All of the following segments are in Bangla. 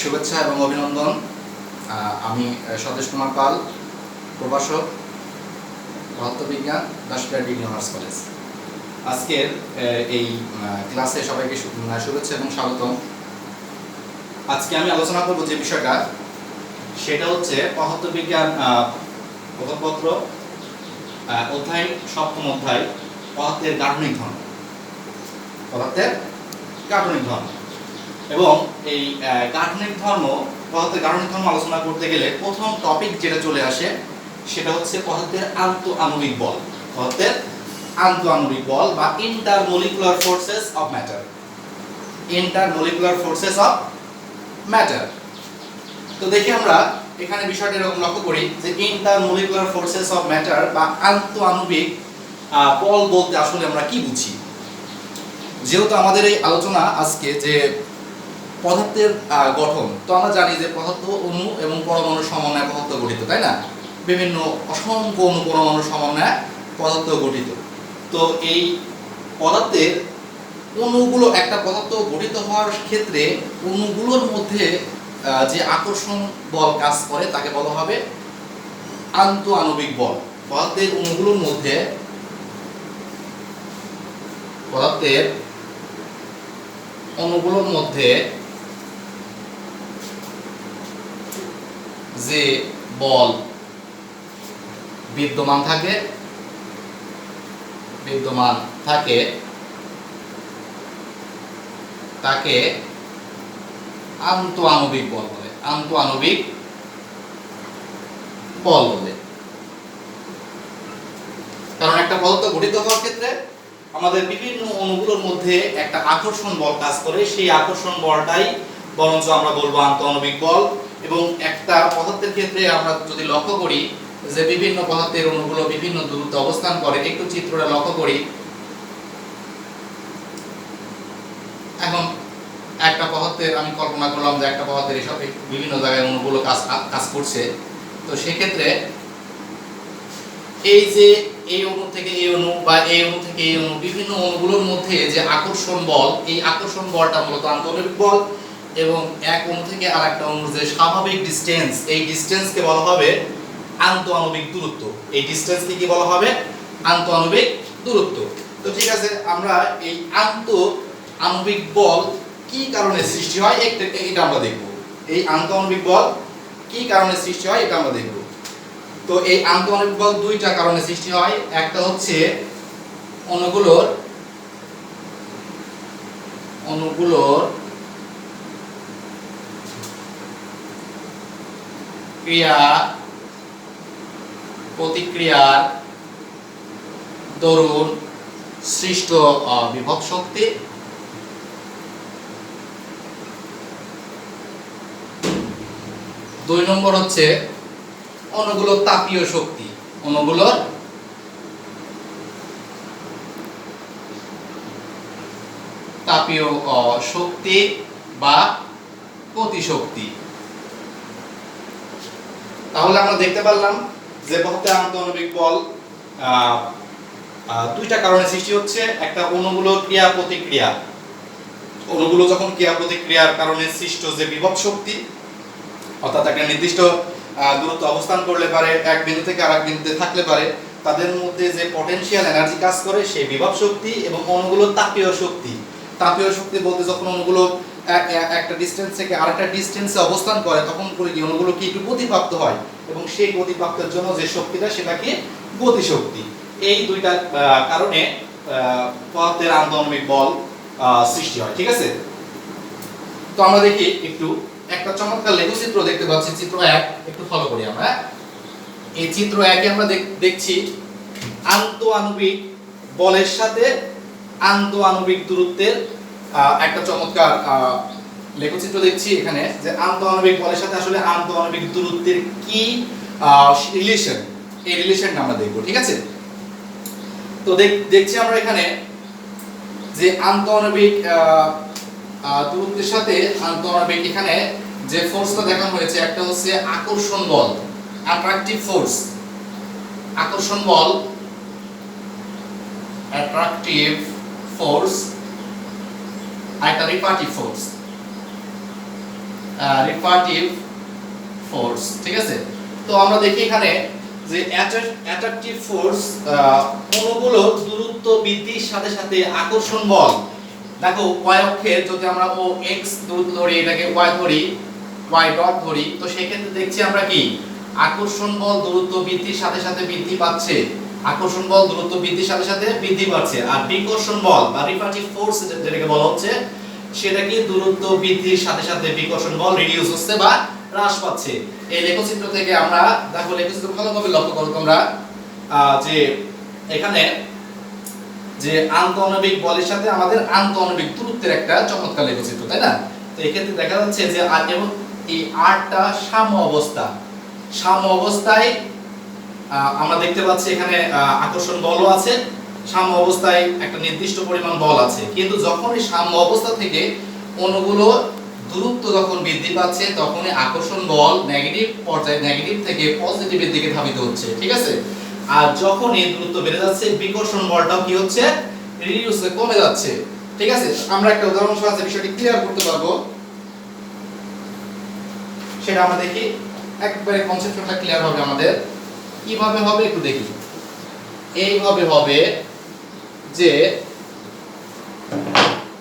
শুভেচ্ছা এবং অভিনন্দন। আমি সতেশ কুমার পাল, প্রভাষক, পদার্থবিজ্ঞান, দাসপিয়া ডিগ্রি অনার্স কলেজ। আজকের এই ক্লাসে সবাইকে শুভেচ্ছা এবং স্বাগতম। আজকে আমি আলোচনা করব যে বিষয়টা, সেটা হচ্ছে পদার্থবিজ্ঞান প্রথমপত্র অধ্যায় 7ম অধ্যায়, পদার্থের গাঠনিক ধর্ম। পদার্থের গাঠনিক ধর্ম এবং এই গাঠনিক ধর্ম, পদার্থের গাঠনিক ধর্ম আলোচনা করতে গেলে প্রথম টপিক যেটা চলে আসে সেটা হচ্ছে পদার্থের আন্তঃআণবিক বল। পদার্থের আন্তঃআণবিক বল বা intermolecular forces of matter. Intermolecular forces of matter. তো দেখি আমরা এখানে বিষয়টা এরকম লক্ষ্য করি যে ইন্টারমলিকুলার ফোর্সেস অফ ম্যাটার বা আন্তঃআণবিক বল বলতে আসলে আমরা কি বুঝি। যেহেতু আমাদের এই আলোচনা আজকে যে পদার্থের গঠন, তো আমরা জানি যে পদার্থ অণু এবং পরমাণুর সমন্বয়ে পদার্থ গঠিত, তাই না? বিভিন্ন অসংখ্য অণু পরমাণুর সমন্বয়ে পদার্থ গঠিত। তো এই পদার্থের অণুগুলো, একটা পদার্থ গঠিত হওয়ার ক্ষেত্রে অণুগুলোর মধ্যে যে আকর্ষণ বল কাজ করে তাকে বলা হবে আন্তঃআণবিক বল। পদার্থের অণুগুলোর মধ্যে, পদার্থের অণুগুলোর মধ্যে যে বল বিদ্যমান থাকে তাকে আন্তঃআণবিক বল বলে। আন্তঃআণবিক বল বলে। কারণ একটা পদার্থ গঠিত হওয়ার ক্ষেত্রে আমাদের বিভিন্ন অণুগুলোর মধ্যে একটা আকর্ষণ বল কাজ করে, সেই আকর্ষণ বলটাই বরঞ্চ আমরা বলবো আন্তঃআণবিক বল। এবং একটা পদার্থের ক্ষেত্রে আমরা যদি লক্ষ্য করি যে বিভিন্ন পদার্থের অণুগুলো বিভিন্ন দূরত্বে অবস্থান করে, একটু চিত্রটা লক্ষ্য করি। এখন একটা পদার্থের, আমি কল্পনা করলাম যে একটা পদার্থের এসব বিভিন্ন জায়গায় অণুগুলো কাজ করছে। তো সেক্ষেত্রে এই যে এই অণু থেকে এই অণু বা এই অণু থেকে এই অণু, বিভিন্ন অণুগুলোর মধ্যে যে আকর্ষণ বল, এই আকর্ষণ বলটা মূলত আন্তঃআণবিক বল। এবং এক অণু থেকে আরেকটা অণুর যে স্বাভাবিক ডিসটেন্স, এই ডিসটেন্সকে বলা হবে আন্তঃআণবিক দূরত্ব। এই ডিসটেন্সকে কি বলা হবে? আন্তঃআণবিক দূরত্ব। তো ঠিক আছে, আমরা এই আন্তঃআণবিক বল কি কারণে সৃষ্টি হয় এটা আমরা দেখব। এই আন্তঃআণবিক বল কি কারণে সৃষ্টি হয় এটা আমরা দেখব। তো এই আন্তঃআণবিক বল দুইটা কারণে সৃষ্টি হয়। একটা হচ্ছে অণুগুলোর ক্রিয়া প্রতিক্রিয়ার দরুন সৃষ্ট বিভব শক্তি। দুই নম্বর হচ্ছে অণুগুলোর তাপীয় শক্তি। অণুগুলোর তাপীয় শক্তি বা গতিশক্তি। তাহলে আমরা দেখতে পারলাম যে পদার্থের আন্তঃআণবিক বল দুইটা কারণে সৃষ্টি হচ্ছে। একটা অণুগুলোর ক্রিয়া প্রতিক্রিয়া, অণুগুলো যখন ক্রিয়া প্রতিক্রিয়ার কারণে সৃষ্ট যে বিভব শক্তি, অর্থাৎ একটা নির্দিষ্ট দূরত্ব অবস্থান করলে পারে, এক বিন্দু থেকে আরেক বিন্দুতে থাকলে পারে, তাদের মধ্যে যে পটেনশিয়াল এনার্জি কাজ করে সেই বিভব শক্তি। এবং অণুগুলোর তাপীয় শক্তি। তাপীয় শক্তি বলতে যখন অণুগুলো একটা ডিসটেন্স থেকে আরেকটা ডিসটেন্সে অবস্থান করে তখন করে কি অণুগুলো কি একটু গতিপ্রাপ্ত হয়, এবং সেই গতিপ্রাপ্তের জন্য যে শক্তিটা সেটা কি গতিশক্তি। এই দুইটা কারণে পদার্থের আন্তঃআণবিক বল সৃষ্টি হয়। ঠিক আছে, তো আমরা দেখি একটু একটা চমৎকার লেখচিত্র দেখতে পাচ্ছি, চিত্র 1, একটু ফলো করি আমরা। এই চিত্র 1 এ আমরা দেখছি আন্তঃআণবিক বলের সাথে আন্তঃআণবিক দূরত্বের একটা চমৎকার লেখচিত্র দেখছি এখানে, যে আন্তঃআণবিক বলের সাথে আসলে আন্তঃআণবিক দূরত্বের কি রিলেশন, এই রিলেশনটা আমরা দেখব। ঠিক আছে, তো দেখছি আমরা এখানে যে আন্তঃআণবিক দূরত্বের সাথে আন্তঃআণবিক, এখানে যে ফোর্সটা দেখানো হয়েছে একটা হচ্ছে আকর্ষণ বল, অ্যাট্রাকটিভ ফোর্স। আকর্ষণ বল, অ্যাট্রাকটিভ ফোর্স, আর একটা রিপালটিভ ফোর্স। রিফ্রাক্টিভ ফোর্স, ঠিক আছে। তো আমরা দেখি এখানে যে অ্যাট্রাকটিভ ফোর্স অণুগুলো দূরত্ব বৃদ্ধির সাথে সাথে আকর্ষণ বল, দেখো y অক্ষে যদি আমরা ও x দূরত্ব ধরি, এটাকে y ধরি, y ডট ধরি, তো সেই ক্ষেত্রে দেখছি আমরা কি আকর্ষণ বল দূরত্ব বৃদ্ধির সাথে সাথে বৃদ্ধি পাচ্ছে, আকর্ষণ বল দূরত্ব বৃদ্ধির সাথে সাথে বৃদ্ধি পাচ্ছে। আর বিকর্ষণ বল বা রিফ্রাক্টিভ ফোর্স যেটাকে বলা হচ্ছে সেটা কি দূরত্ব বৃদ্ধির সাথে সাথে বিকর্ষণ বল রিডিউস হচ্ছে বা হ্রাস পাচ্ছে। এই লেখচিত্র থেকে আমরা দেখো, লেখচিত্র ভালোভাবে লক্ষ্য করো তোমরা, যে এখানে যে আন্তঃআণবিক বলের সাথে আমাদের আন্তঃআণবিক দূরত্বের একটা চমৎকার লেখচিত্র, তাই না? তো এই ক্ষেত্রে দেখা যাচ্ছে যে এবং এই আরটা সাম্য অবস্থা, সাম্য অবস্থায় আমরা দেখতে পাচ্ছি এখানে আকর্ষণ বলও আছে, সাম্য অবস্থায় একটা নির্দিষ্ট পরিমাণ বল আছে। কিন্তু যখন এই সাম্য অবস্থা থেকে অণুগুলো দূরত্ব যখন বৃদ্ধি পাচ্ছে তখনই আকর্ষণ বল নেগেটিভ পর্যায়ে, নেগেটিভ থেকে পজিটিভের দিকে ধাবিত হচ্ছে, ঠিক আছে। আর যখন এই দূরত্ব বেড়ে যাচ্ছে বিকর্ষণ বলটাও কি হচ্ছে, রিডিউস হয়ে কমে যাচ্ছে, ঠিক আছে। আমরা একটা উদাহরণ সাহায্যে বিষয়টি ক্লিয়ার করতে পারবো, সেটা আমরা দেখি, একবারে কনসেপ্টটা ক্লিয়ার হবে আমাদের। কিভাবে হবে একটু দেখি। এইভাবে হবে যে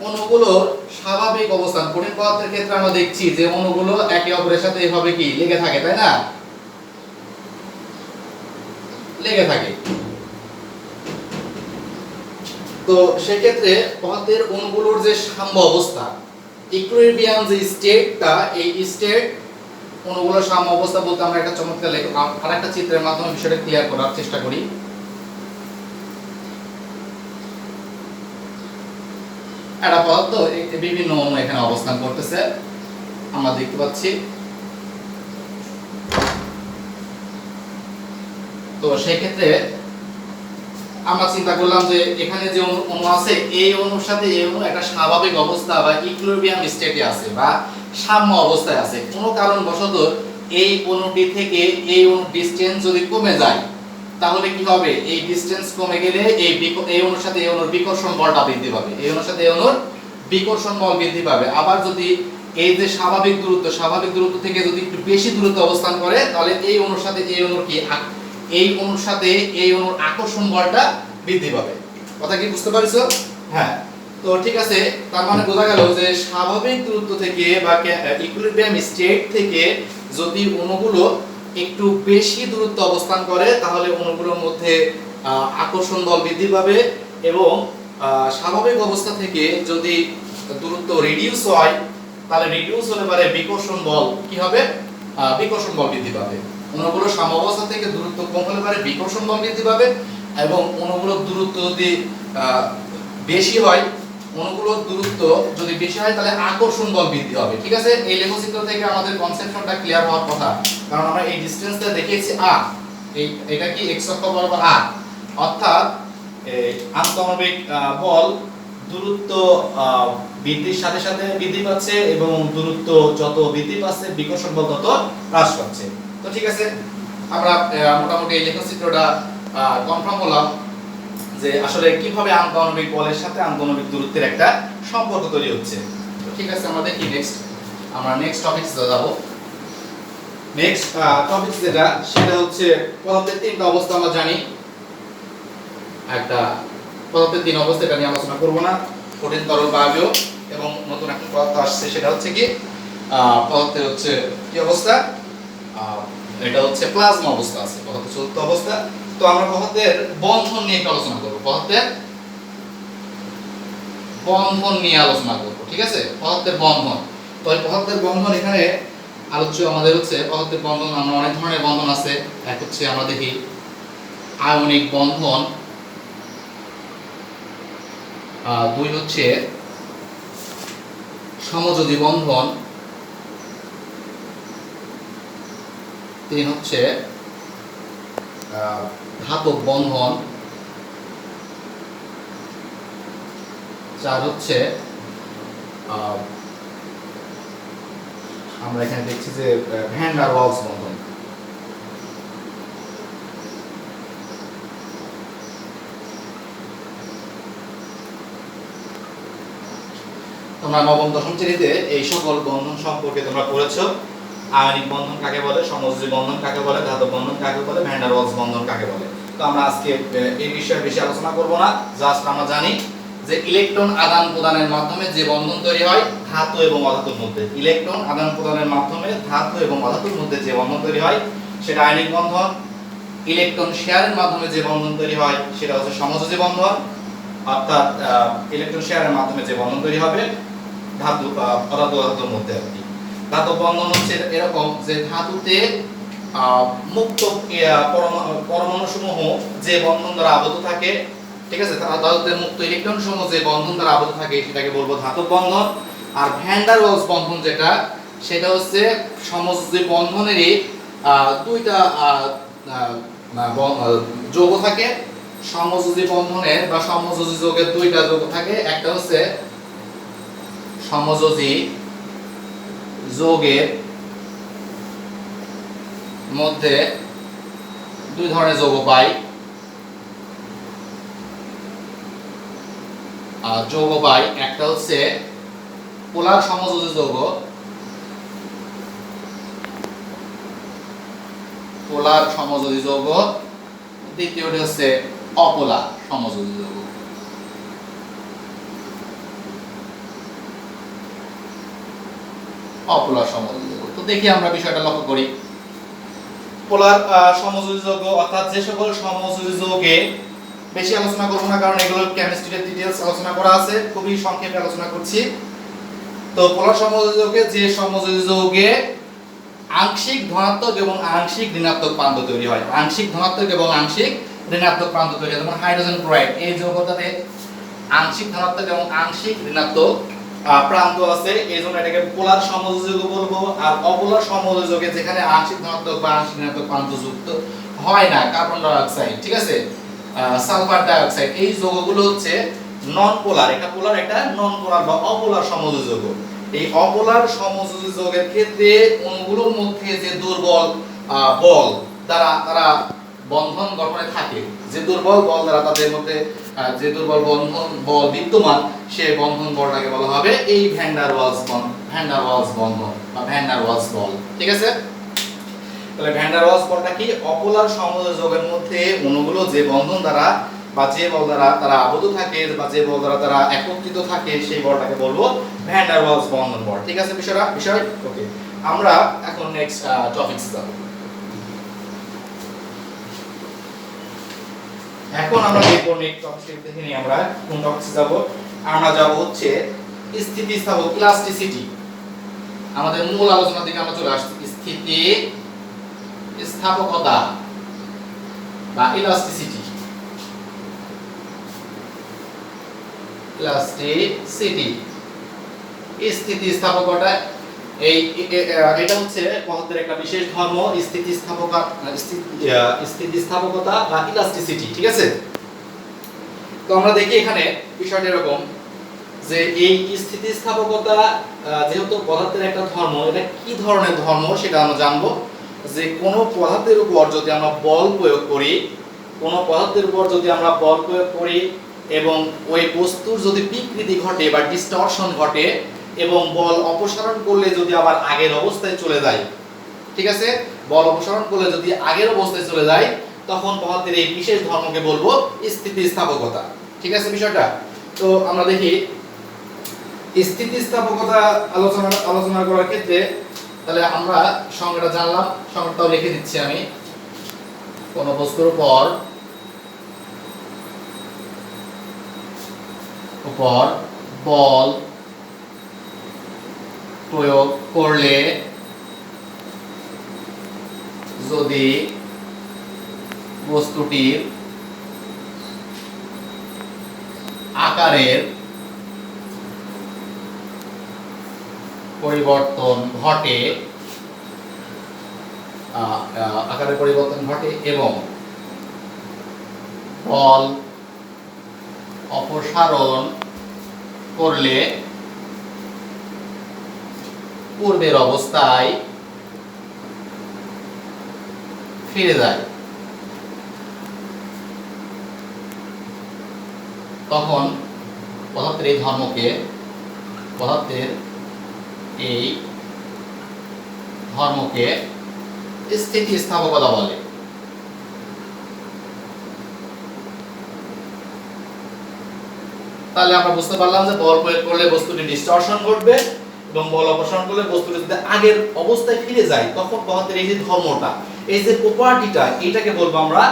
অণুগুলোর স্বাভাবিক অবস্থান, কঠিন পদার্থের ক্ষেত্রে আমরা দেখছি যে অণুগুলো একে অপরের সাথে এইভাবে কি লেগে থাকে, তাই না? লেগে থাকে। তো সেই ক্ষেত্রে পদার্থের অণুগুলোর যে সাম্য অবস্থা, ইকুইলিব্রিয়াম যে স্টেটটা, এই স্টেট অণুগুলোর সাম্য অবস্থা বলতে আমরা একটা চমৎকার আরেকটা চিত্রের মাধ্যমে বিষয়টা ক্লিয়ার করার চেষ্টা করি। একটা পদার্থ বিভিন্ন অণু এখানে অবস্থান করতেছে, আমরা দেখতে পাচ্ছি। তো সেই ক্ষেত্রে আমরা চিন্তা করলাম যে এখানে যে অণু আছে এই অণুর সাথে এই অণু একটা স্বাভাবিক অবস্থা বা ইকুইলিব্রিয়াম স্টেটে আছে বা সাম্য অবস্থায় আছে। কোনো কারণবশত এই অণুটি থেকে এই অণুর ডিসটেন্স যদি কমে যায় তাহলে কি হবে, এই ডিসটেন্স কমে গেলে এই অণুর সাথে এই অণুর বিকর্ষণ বলটা বৃদ্ধি পাবে, এই অণুর সাথে এই অণুর বিকর্ষণ বল বৃদ্ধি পাবে। আবার যদি এই যে স্বাভাবিক দূরত্ব থেকে যদি একটু বেশি দূরত্বে অবস্থান করে তাহলে এই অণুর সাথে এই অণুর কি এই অণুর সাথে এই অণুর আকর্ষণ বলটা বৃদ্ধি পাবে। কথা কি বুঝতে পারছো? হ্যাঁ। তো ঠিক আছে, তার মানে বোঝা গেল যে স্বাভাবিক দূরত্ব থেকে বা ইকুইলিব্রিয়াম স্টেট থেকে যদি অণুগুলো একটু বেশি দূরত্ব অবস্থান করে তাহলে অণুগুলোর মধ্যে আকর্ষণ বল বৃদ্ধি পাবে, এবং স্বাভাবিক অবস্থা থেকে যদি দূরত্ব রিডিউস হয় তাহলে রিডিউস হলে পারে বিকর্ষণ বল কি হবে, বিকর্ষণ বল বৃদ্ধি পাবে। অণুগুলো সাম্য অবস্থা থেকে দূরত্ব কম হলে পারে বিকর্ষণ বল বৃদ্ধি পাবে, এবং অণুগুলোর দূরত্ব যদি বেশি হয়, অণুগুলোর দূরত্ব যদি বেশি হয় তাহলে আকর্ষণ বল বৃদ্ধি হবে, ঠিক আছে। এই লেখচিত্র থেকে আমাদের কনসেপশনটা ক্লিয়ার হওয়ার কথা, কারণ আমরা এই ডিসটেন্সটা দেখিয়েছি r, এটা কি x অক্ষ বরাবর r, অর্থাৎ আন্তঃআণবিক বল দূরত্ব বৃদ্ধির সাথে সাথে বৃদ্ধি পাচ্ছে এবং দূরত্ব যত বৃদ্ধি পাচ্ছে বিকর্ষণ বল তত হ্রাস পাচ্ছে। তো ঠিক আছে, আমরা মোটামুটি এই লেখচিত্রটা কনফার্ম হলাম যে আসলে কিভাবে আন্তঃআণবিক বলের সাথে আন্তঃআণবিক দূরত্বের একটা সম্পর্ক তৈরি হচ্ছে। তো ঠিক আছে, আমরা দেখি আমরা নেক্সট টপিকস যাব। নেক্সট টপিকস যেটা সেটা হচ্ছে পদার্থের তিনটা অবস্থা আমরা জানি। একটা পদার্থের তিন অবস্থা, এটা নিয়ে আলোচনা করব না, কঠিন তরল বায়বীয়, এবং নতুন একটা পদার্থ আসছে সেটা হচ্ছে কি পদার্থের হচ্ছে কি অবস্থা, এটা হচ্ছে প্লাজমা অবস্থা আছে, পদার্থের চতুর্থ অবস্থা। তো আমরা পদার্থের বন্ধন নিয়ে আলোচনা করব, পদার্থের বন্ধন নিয়ে আলোচনা করব, ঠিক আছে। পদার্থের বন্ধন, তো এই পদার্থের বন্ধন এখানে আলোচ্য আমাদের হচ্ছে পদার্থের বন্ধন। আমরা অনেক ধরনের বন্ধন আছে, এক হচ্ছে আমরা দেখি আয়নিক বন্ধন, দুই হচ্ছে সমযোজী বন্ধন, তিন হচ্ছে ধাতব বন্ধন, চার হচ্ছে আমরা এখানে দেখছি যে ভ্যান ডার ওয়ালস বন্ধন। তোমরা নবম দশম শ্রেণীতে এই সকল বন্ধন সম্পর্কে তোমরা পড়েছো। আয়নিক বন্ধন কাকে বলে, সমযোজী বন্ধন কাকে বলে, ধাতব বন্ধন কাকে বলে, ভ্যান ডার ওয়ালস বন্ধন কাকে বলে। তো আমরা আজকে এই বিষয়ে বেশি আলোচনা করব না। জাস্ট আমরা জানি যে ইলেকট্রন আদান প্রদানের মাধ্যমে যে বন্ধন তৈরি হয় ধাতু এবং অধাতুর মধ্যে, ইলেকট্রন আদান প্রদানের মাধ্যমে ধাতু এবং অধাতুর মধ্যে যে বন্ধন তৈরি হয় সেটা আয়নিক বন্ধন। ইলেকট্রন শেয়ারের মাধ্যমে যে বন্ধন তৈরি হয় সেটা হচ্ছে সমযোজী বন্ধন, অর্থাৎ ইলেকট্রন শেয়ারের মাধ্যমে যে বন্ধন তৈরি হবে ধাতু অধাতু অধাতুর মধ্যে আর কি। ধাতব বন্ধন হচ্ছে এরকম যে ধাতুতে মুক্ত পরমাণু সমূহ যে বন্ধন দ্বারা আবদ্ধ থাকে, ঠিক আছে, ধাতুতে মুক্ত ইলেকট্রন সমূহ যে বন্ধন দ্বারা আবদ্ধ থাকে সেটাকে বলবো ধাতব বন্ধন। আর ভ্যান ডার ওয়ালস বন্ধন যেটা, সেটা হচ্ছে সমযোজী বন্ধনেরই দুইটা যৌগ থাকে। সমযোজী বন্ধনের বা সমযোজী যৌগের দুইটা যৌগ থাকে, একটা হচ্ছে সমযোজী যৌগের মধ্যে দুই ধরনের যৌগ পাই, একটা হচ্ছে পোলার সমযোজী যৌগ, দ্বিতীয়টি হচ্ছে অপোলার সমযোজী যৌগ। অপোলার সমযোজী যৌগ, তো দেখি আমরা বিষয়টা লক্ষ্য করি। পোলার সমযোজী যৌগ অর্থাৎ যে সকল সমযোজী যৌগে, বেশি আলোচনা করব না কারণ এগুলো কেমিস্ট্রিতে ডিটেইলস আলোচনা করা আছে, খুবই সংক্ষেপে আলোচনা করছি। তো পোলার সমযোজী যৌগে যে সমযোজী যৌগে আংশিক ধনাত্মক এবং আংশিক ঋণাত্মক প্রান্ত তৈরি হয়, আংশিক ধনাত্মক এবং আংশিক ঋণাত্মক প্রান্ত তৈরি হয়, যেমন হাইড্রোজেন ক্লোরাইড, এই যৌগটাতে আংশিক ধনাত্মক এবং আংশিক ঋণাত্মক প্রান্ত আছে, এইজন্য এটাকে পোলার সমযোজী যৌগ বলবো। আর অপোলার সমযোজী যৌগে যেখানে আংশিক ধনাত্মক বা আংশিক ঋণাত্মক প্রান্ত যুক্ত হয় না, কার্বন ডাই অক্সাইড, ঠিক আছে, সালফার ডাই অক্সাইড, এই যৌগগুলো হচ্ছে নন পোলার, একটা পোলার একটা নন পোলার বা অপোলার সমযোজী যৌগ। এই অপোলার সমযোজী যৌগের ক্ষেত্রে অণুগুলোর মধ্যে যে দুর্বল বল দ্বারা তারা বন্ধন গঠনে থাকে, যে দুর্বল বল দ্বারা তাদের মধ্যে যে দুর্বল বল বিদ্যমান, সেই বন্ধন বলটাকে বলা হবে এই ভ্যান ডার ওয়ালস বন্ধন বা ভ্যান ডার ওয়ালস বল, ঠিক আছে। তাহলে ভ্যান ডার ওয়ালস বলটা কি? অপোলার সমযোজী যৌগের মধ্যে অণুগুলো যে বন্ধন দ্বারা বা যে বল দ্বারা তারা আবদ্ধ থাকে বা যে বল দ্বারা তারা একত্রিত থাকে সেই বলটাকে বলবো ভ্যান ডার ওয়ালস বন্ধন বল, ঠিক আছে বিষয় ওকে। আমরা এখন নেক্সট টপিকস যাব। এখন আমরা দেখব নেক্সট টপিক দেখে নিই, আমরা কোন টপিকসে যাব। আমরা যাব হচ্ছে স্থিতিস্থাপক, ইলাস্টিসিটি। আমাদের মূল আলোচনার দিকে আমরা চলে আসছি। স্থিতিস্থাপকতা বা ইলাস্টিসিটি। স্থিতিস্থাপকতা এটা হচ্ছে পদার্থের একটা বিশেষ ধর্ম, স্থিতিস্থাপকতা বা ইলাস্টিসিটি, ঠিক আছে। তো আমরা দেখি এখানে বিষয়টা এরকম যে এই স্থিতিস্থাপকতা যেহেতু পদার্থের একটা ধর্ম, এটা কি ধরনের ধর্ম সেটা আমরা জানবো। যে কোনো পদার্থের উপর যদি আমরা বল প্রয়োগ করি, এবং ওই বস্তুর যদি বিকৃতি ঘটে বা ডিস্টরশন ঘটে এবং বল অপসারণ করলে যদি আবার আগের অবস্থায় চলে যায়, ঠিক আছে, বল অপসারণ করলে যদি আগের অবস্থায় চলে যায়, তখন পদার্থের এই বিশেষ ধর্মকে বলবো স্থিতিস্থাপকতা, ঠিক আছে বিষয়টা। তো আমরা দেখি স্থিতিস্থাপকতা আলোচনা করার ক্ষেত্রে তাহলে আমরা সংজ্ঞাটা জানলাম, সংজ্ঞাটাও লিখে দিচ্ছি আমি। কোন বস্তুর উপর বল প্রয়োগ করলে যদি বস্তুটির আকারের পরিবর্তন ঘটে এবং বল অপসারণ করলে পূর্বের অবস্থায় ফিরে যায়, তখন পদার্থের এই ধর্মকে পদার্থের এই ধর্মকে স্থিতিস্থাপকতা বলে। তাহলে আমরা বুঝতে পারলাম যে বল প্রয়োগ করলে বস্তুটি ডিস্টরশন ঘটবে এবং বল অপসারণ করলে বস্তুটি যদি আগের অবস্থায় ফিরে যায় তখন পদার্থের এই যে ধর্মটা, এই যে প্রপার্টিটা, এটাকে বলবো আমরা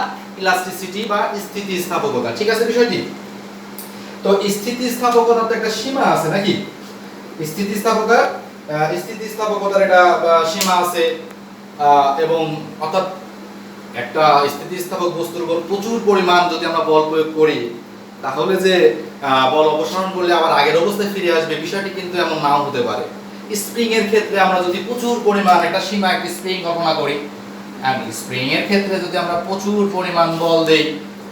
ইলাস্টিসিটি বা স্থিতিস্থাপকতা। ঠিক আছে বিষয়টি? তো স্থিতিস্থাপকতার তো একটা সীমা আছে নাকি? স্থিতিস্থাপকতার একটা সীমা আছে, এবং অর্থাৎ একটা স্থিতিস্থাপক বস্তুর উপর প্রচুর পরিমাণ যদি আমরা বল প্রয়োগ করি তাহলে যে বল অপসারণ করলে আবার আগের অবস্থায় ফিরে আসবে, বিষয়টি কিন্তু এমন নাও হতে পারে। স্প্রিং এর ক্ষেত্রে আমরা যদি প্রচুর পরিমাণ একটা সীমা, একটা স্প্রিং কল্পনা করি, এন্ড স্প্রিং এর ক্ষেত্রে যদি আমরা প্রচুর পরিমাণ বল দেই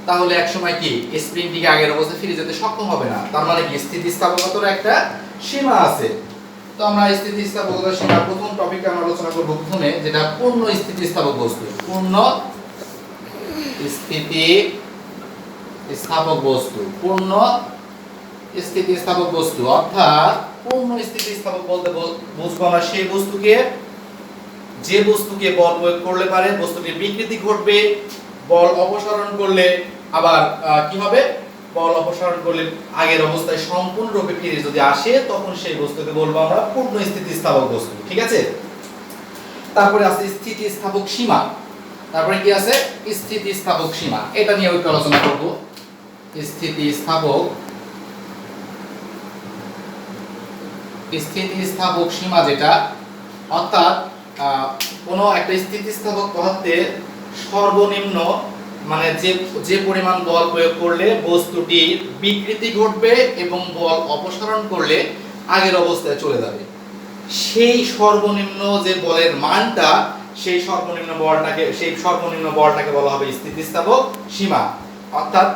তাহলে একসময় কি স্প্রিংটিকে আগের অবস্থায় ফিরে যেতে সক্ষম হবে না। তার মানে কি স্থিতিস্থাপকতার একটা সীমা আছে। তো আমরা স্থিতিস্থাপকতার সীমা প্রথম টপিকে আমরা আলোচনা করব প্রথমে, যেটা পূর্ণ স্থিতিস্থাপক বস্তু। পূর্ণ স্থিতিস্থাপক বস্তু, পূর্ণ স্থিতিস্থাপক বস্তু অর্থাৎ পূর্ণ স্থিতিস্থাপক বলতে বুঝবো আমরা সেই বস্তুকে, যে বস্তুকে বল প্রয়োগ করলে পারে বস্তুটির বিকৃতি ঘটবে, বল অপসারণ করলে আবার কি হবে, বল অপসারণ করলে আগের অবস্থায় সম্পূর্ণরূপে ফিরে যদি আসে তখন সেই বস্তুকে বলবো আমরা পূর্ণ স্থিতিস্থাপক বস্তু। ঠিক আছে? তারপরে আছে স্থিতিস্থাপক সীমা। তারপরে কি আছে? স্থিতিস্থাপক সীমা। এটা নিয়ে একটু আলোচনা করব। স্থিতিস্থাপক সীমা যেটা, অর্থাৎ কোন একটা স্থিতিস্থাপক পদার্থের সর্বনিম্ন মানে যে পরিমাণ বল প্রয়োগ করলে বস্তুটির বিকৃতি ঘটবে এবং বল অপসারণ করলে আগের অবস্থায় চলে যাবে, সেই সর্বনিম্ন যে বলের মানটা, সেই সর্বনিম্ন বলটাকে বলা হবে স্থিতিস্থাপক সীমা। অর্থাৎ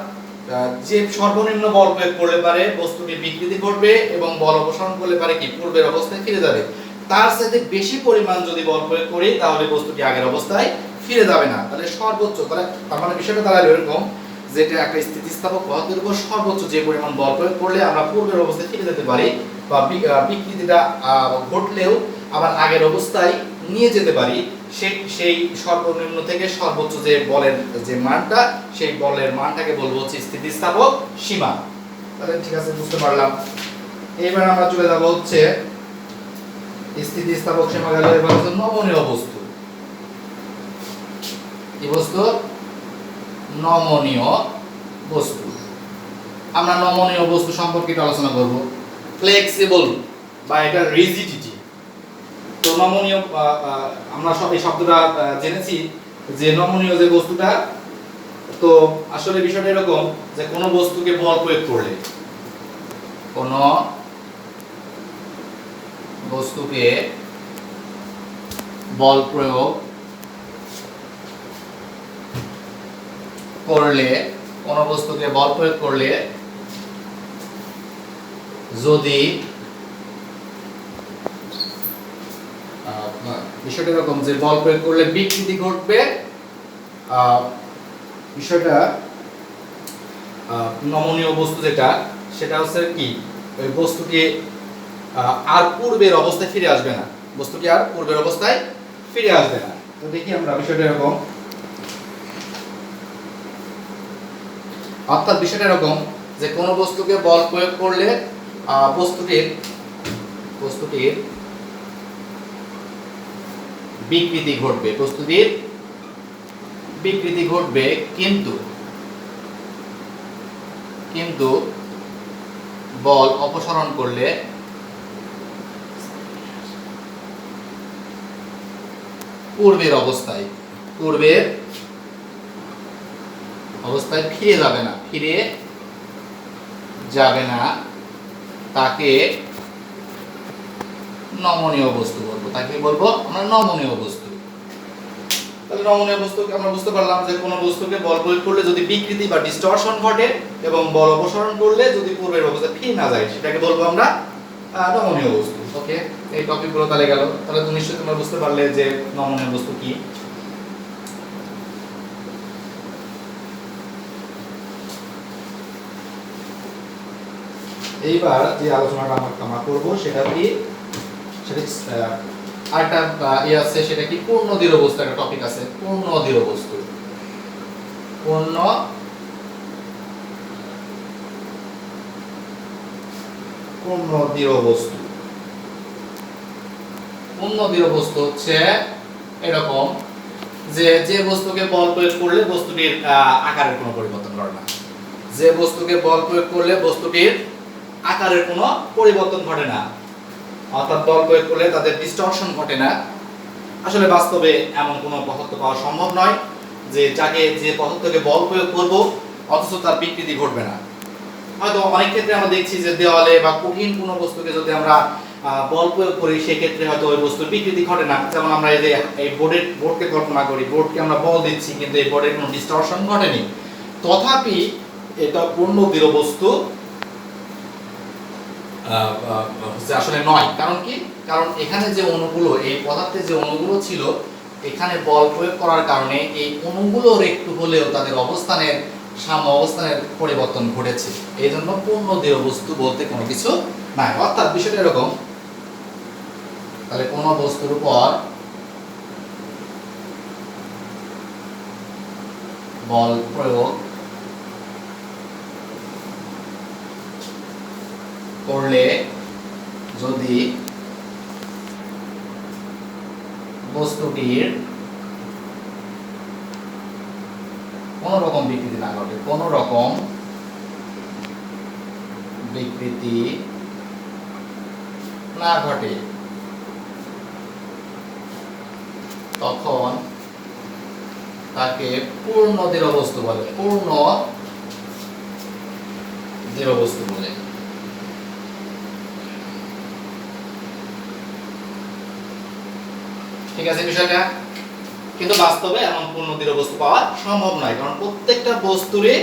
যে সর্বনিম্ন বল প্রয়োগ করলে পারে বস্তুটির বিকৃতি ঘটবে এবং বল অপসারণ করলে পারে কি পূর্বের অবস্থায় ফিরে যাবে, তার সাথে বেশি পরিমাণ যদি বল প্রয়োগ করি তাহলে বস্তুটি আগের অবস্থায় ফিরে যাবে না। তাহলে সর্বোচ্চ, তার মানে বিষয়টা তাহলে এরকম, যেটা একটা স্থিতিস্থাপক পদার্থের উপর সর্বোচ্চ যে পরিমাণ বল প্রয়োগ করলে আমরা পূর্বের অবস্থায় ফিরে যেতে পারি বা বিকৃতিটা ঘটলেও আবার আগের অবস্থায় নিয়ে যেতে পারি, সেই সর্বনিম্ন থেকে সর্বোচ্চ যে বলের যে মানটা, সেই বলের মানটাকে বলবো হচ্ছে স্থিতিস্থাপক সীমা। তাহলে ঠিক আছে, বুঝতে পারলাম। এবার আমরা চলে যাব হচ্ছে স্থিতিস্থাপক সীমা গেল, এবার হচ্ছে নমনীয় বস্তু। এই বস্তু নমনীয় বস্তু। আমরা নমনীয় বস্তু সম্পর্কে আলোচনা করব। ফ্লেক্সিবল বা এটা রিজিডিটি। তো নমনীয়, আমরা সব এই শব্দটা জেনেছি যে নমনীয় যে বস্তুটা, তো আসলে বিষয়টা এরকম যে কোনো বস্তুকে বল প্রয়োগ করলে, কোনো বস্তুকে বল প্রয়োগ করলে, কোনো বস্তুকে বল প্রয়োগ করলে যদি বিষয়টা এরকম যে বল প্রয়োগ করলে বিকৃতি ঘটবে, বিষয়টা নমনীয় বস্তু যেটা, সেটা হচ্ছে কি ওই বস্তুটি আর পূর্বের অবস্থায় ফিরে আসবে না, বস্তুটি আর পূর্বের অবস্থায় ফিরে আসবে না। তো দেখি আমরা বিষয়টা এরকম, অর্থাৎ বিষয়টা এরকম যে কোনো বস্তুকে বল প্রয়োগ করলে বস্তুটির বিকৃতি ঘটবে, বস্তুটির বিকৃতি ঘটবে, কিন্তু বল অপসারণ করলে পূর্বের অবস্থায় ফিরে যাবে না, তাকে নমনীয় বস্তু বলবো। তাকে বলবো আমরা নমনীয় বস্তু। তাহলে নমনীয় বস্তুকে আমরা বুঝতে পারলাম যে কোনো বস্তুকে বল প্রয়োগ করলে যদি বিকৃতি বা ডিস্টরশন ঘটে এবং বল অপসারণ করলে যদি পূর্বের অবস্থায় ফিরে না যায় সেটাকে বলবো আমরা নমনীয় বস্তু। ওকে, এই টপিকগুলো তাহলে গেল। তাহলে তুমি নিশ্চয়ই তোমরা বুঝতে পারলে যে নমনীয় বস্তু কি। এইবার যে আলোচনাটা আমরা করব সেটা কি, সেটা আরেকটা আছে, সেটা কি পূর্ণ দৃঢ় বস্তু, একটা টপিক আছে পূর্ণ দৃঢ় বস্তু। পূর্ণ দৃঢ় বস্তু। পূর্ণ দৃঢ় বস্তু হচ্ছে এরকম যে বস্তুকে বল প্রয়োগ করলে বস্তুটির আকারের কোনো পরিবর্তন ঘটে না। যে বস্তুকে বল প্রয়োগ করলে বস্তুটির আকারের কোনো পরিবর্তন ঘটে না, অর্থাৎ বল প্রয়োগ করলে তাদের ডিস্টরশন ঘটে না। আসলে বাস্তবে এমন কোনো পদার্থ পাওয়া সম্ভব নয় যে যে পদার্থকে বল প্রয়োগ করব অথচ তার বিকৃতি ঘটবে না। হয়তো অনেক ক্ষেত্রে আমরা দেখছি যে দেওয়ালে বা কঠিন কোনো বস্তুকে যদি আমরা বল প্রয়োগ করি সেক্ষেত্রে হয়তো ওই বস্তুর বিকৃতি ঘটে না। যেমন আমরা এই যে এই বোর্ডকে কল্পনা করি, বোর্ডকে আমরা বল দিচ্ছি কিন্তু এই বোর্ডের কোনো ডিস্টরশন ঘটেনি, তথাপি এটা পূর্ণ দৃঢ় বস্তু আসলে নয়। কারণ কি? কারণ এখানে যে অণুগুলো, এই পদার্থে যে অণুগুলো ছিল, এখানে বল প্রয়োগ করার কারণে এই অণুগুলোর একটু হলেও তাদের অবস্থানের অবস্থানের পরিবর্তন ঘটেছে। এই জন্য পূর্ণ দৃঢ় বস্তু বলতে কোনো কিছু নাই। অর্থাৎ বিষয়টা এরকম, তাহলে কোন বস্তুর উপর বল প্রয়োগ করলে যদি বস্তুটির কোন রকম বিকৃতি না ঘটে, কোন রকম বিকৃতি না ঘটে, তখন তাকে পূর্ণ দৃঢ় বস্তু বলে। পূর্ণ দৃঢ় বস্তু বলে। ঠিক আছে বিষয়টা? কিন্তু বাস্তবে এমন পূর্ণ দৃঢ় বস্তু পাওয়া সম্ভব নয়, কারণ প্রত্যেকটা বস্তুরে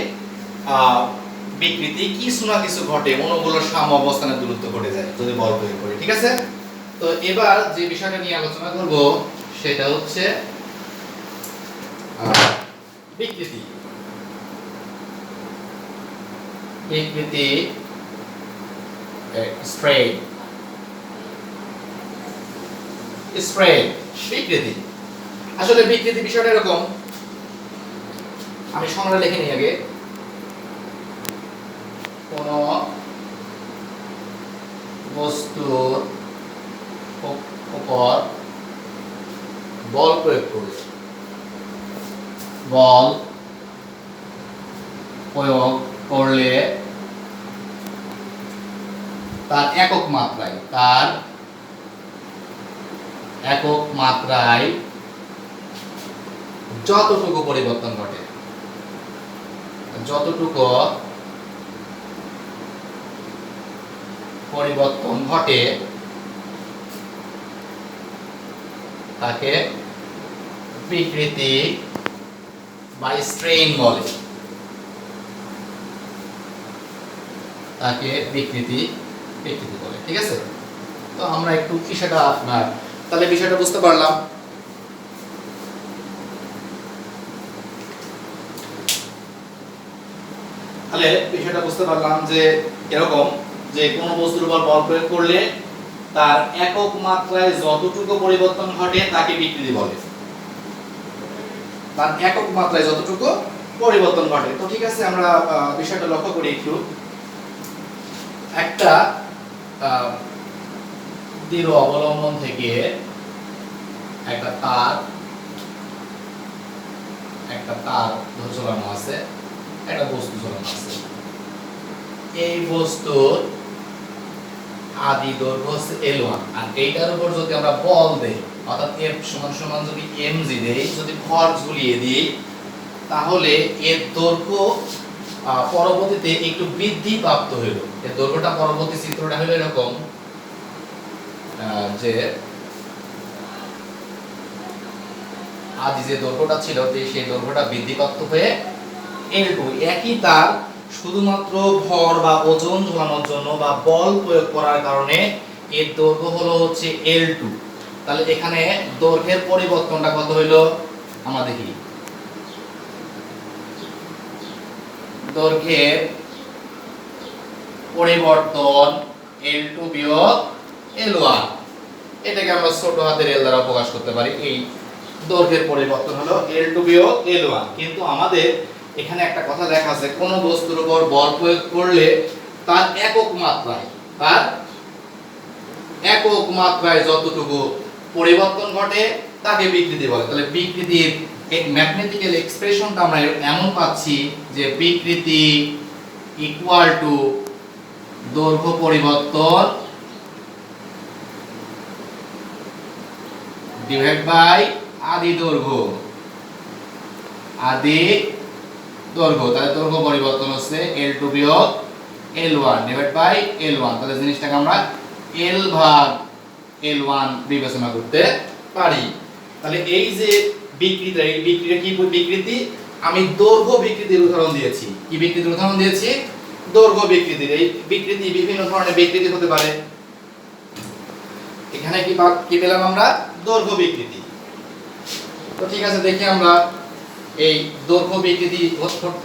বিকৃতি কিছু না কিছু ঘটে, অণুগুলোর সাম্য অবস্থানের দূরত্ব ঘটে যায় যদি বল প্রয়োগ করি। ঠিক আছে? তো এবার যে বিষয়টা নিয়ে আলোচনা করব সেটা হচ্ছে বিকৃতি। বিকৃতি স্ট্রেন, বিকৃতি। আসলে বিকৃতি বিষয়টা এরকম, আমি সংজ্ঞা লিখে নিই আগে। কোন বস্তুর উপর বল প্রয়োগ করলে, বল প্রয়োগ করলে তার একক মাত্রায় যতটুকু পরিবর্তন ঘটে, তাকে বিকৃতি বা স্ট্রেন বলে। তাকে বিকৃতি বলে। ঠিক আছে? তো আমরা একটু বিষয়টা তাহলে বিষয়টা বুঝতে পারলাম। তাহলে বিষয়টা বুঝতে পারলাম যে এরকম, যে কোনো বস্তুর উপর বল প্রয়োগ করলে তার একক মাত্রায় যতটুকু পরিবর্তন ঘটে তাকে বিকৃতি বলে। তার একক মাত্রায় যতটুকু পরিবর্তন ঘটে। তো ঠিক আছে, আমরা বিষয়টা লক্ষ্য করি একটু। একটা দৃঢ় অবলম্বন থেকে একটা তার ঝোলানো আছে, একটা বস্তু ঝোলানো আছে। এই বস্তুর আদি দৈর্ঘ্য হচ্ছে L1, আর এইটার উপর যদি আমরা বল দেই, অর্থাৎ F সমান যদি mg দেই, যদি ভর ঝুলিয়ে দিই, তাহলে এর দৈর্ঘ্য পরবর্তীতে একটু বৃদ্ধি প্রাপ্ত হইল। এর দৈর্ঘ্যটা পরবর্তী চিত্রটা হলো এরকম, যে আদি যে দৈর্ঘ্যটা ছিল সেই দৈর্ঘ্যটা বৃদ্ধিপ্রাপ্ত হয়ে L2। একই তার শুধুমাত্র ভর বা ওজন ঝোলানোর জন্য বা বল প্রয়োগ করার কারণে এর দৈর্ঘ্য হলো হচ্ছে L2। তাহলে এখানে দৈর্ঘ্যের পরিবর্তনটা কত হইলো আমরা দেখি। দৈর্ঘ্যের পরিবর্তন L2 বিয়োগ L1, এটাকে আমরা ছোট হাতের L দ্বারা প্রকাশ করতে পারি। এই দৈর্ঘ্যের পরিবর্তন হলো L2 বিয়োগ L1। কিন্তু আমাদের এখানে একটা কথা লেখা আছে, কোন বস্তুর উপর বল প্রয়োগ করলে তার একক মাত্রায় যতটুকু পরিবর্তন ঘটে তাকে বিকৃতি বলে। তাহলে বিকৃতির ম্যাথমেটিক্যাল এক্সপ্রেশনটা আমরা এমন পাচ্ছি যে বিকৃতি ইকুয়াল টু দৈর্ঘ্য পরিবর্তন ডিভাইড বাই আদি দৈর্ঘ্য। তাহলে দৈর্ঘ্য পরিবর্তন হচ্ছে L2 বিয়োগ L1 ডিভাইড বাই L1। তাহলে জিনিসটাকে আমরা L ভাগ L1 বিবেচনা করতে পারি। তাহলে এই যে বিকৃতি, এই বিকৃতিটা কি বিকৃতি? আমি দৈর্ঘ্য বিকৃতির উদাহরণ দিয়েছি। কি বিকৃতির উদাহরণ দিয়েছি? দৈর্ঘ্য বিকৃতির। এই বিকৃতি বিভিন্ন ধরনের বিকৃতি হতে পারে। এখানে কি পেলাম আমরা? দৈর্ঘ্য বিকৃতি। তো ঠিক আছে, দেখি আমরা এই দৈর্ঘ্য বিকৃতি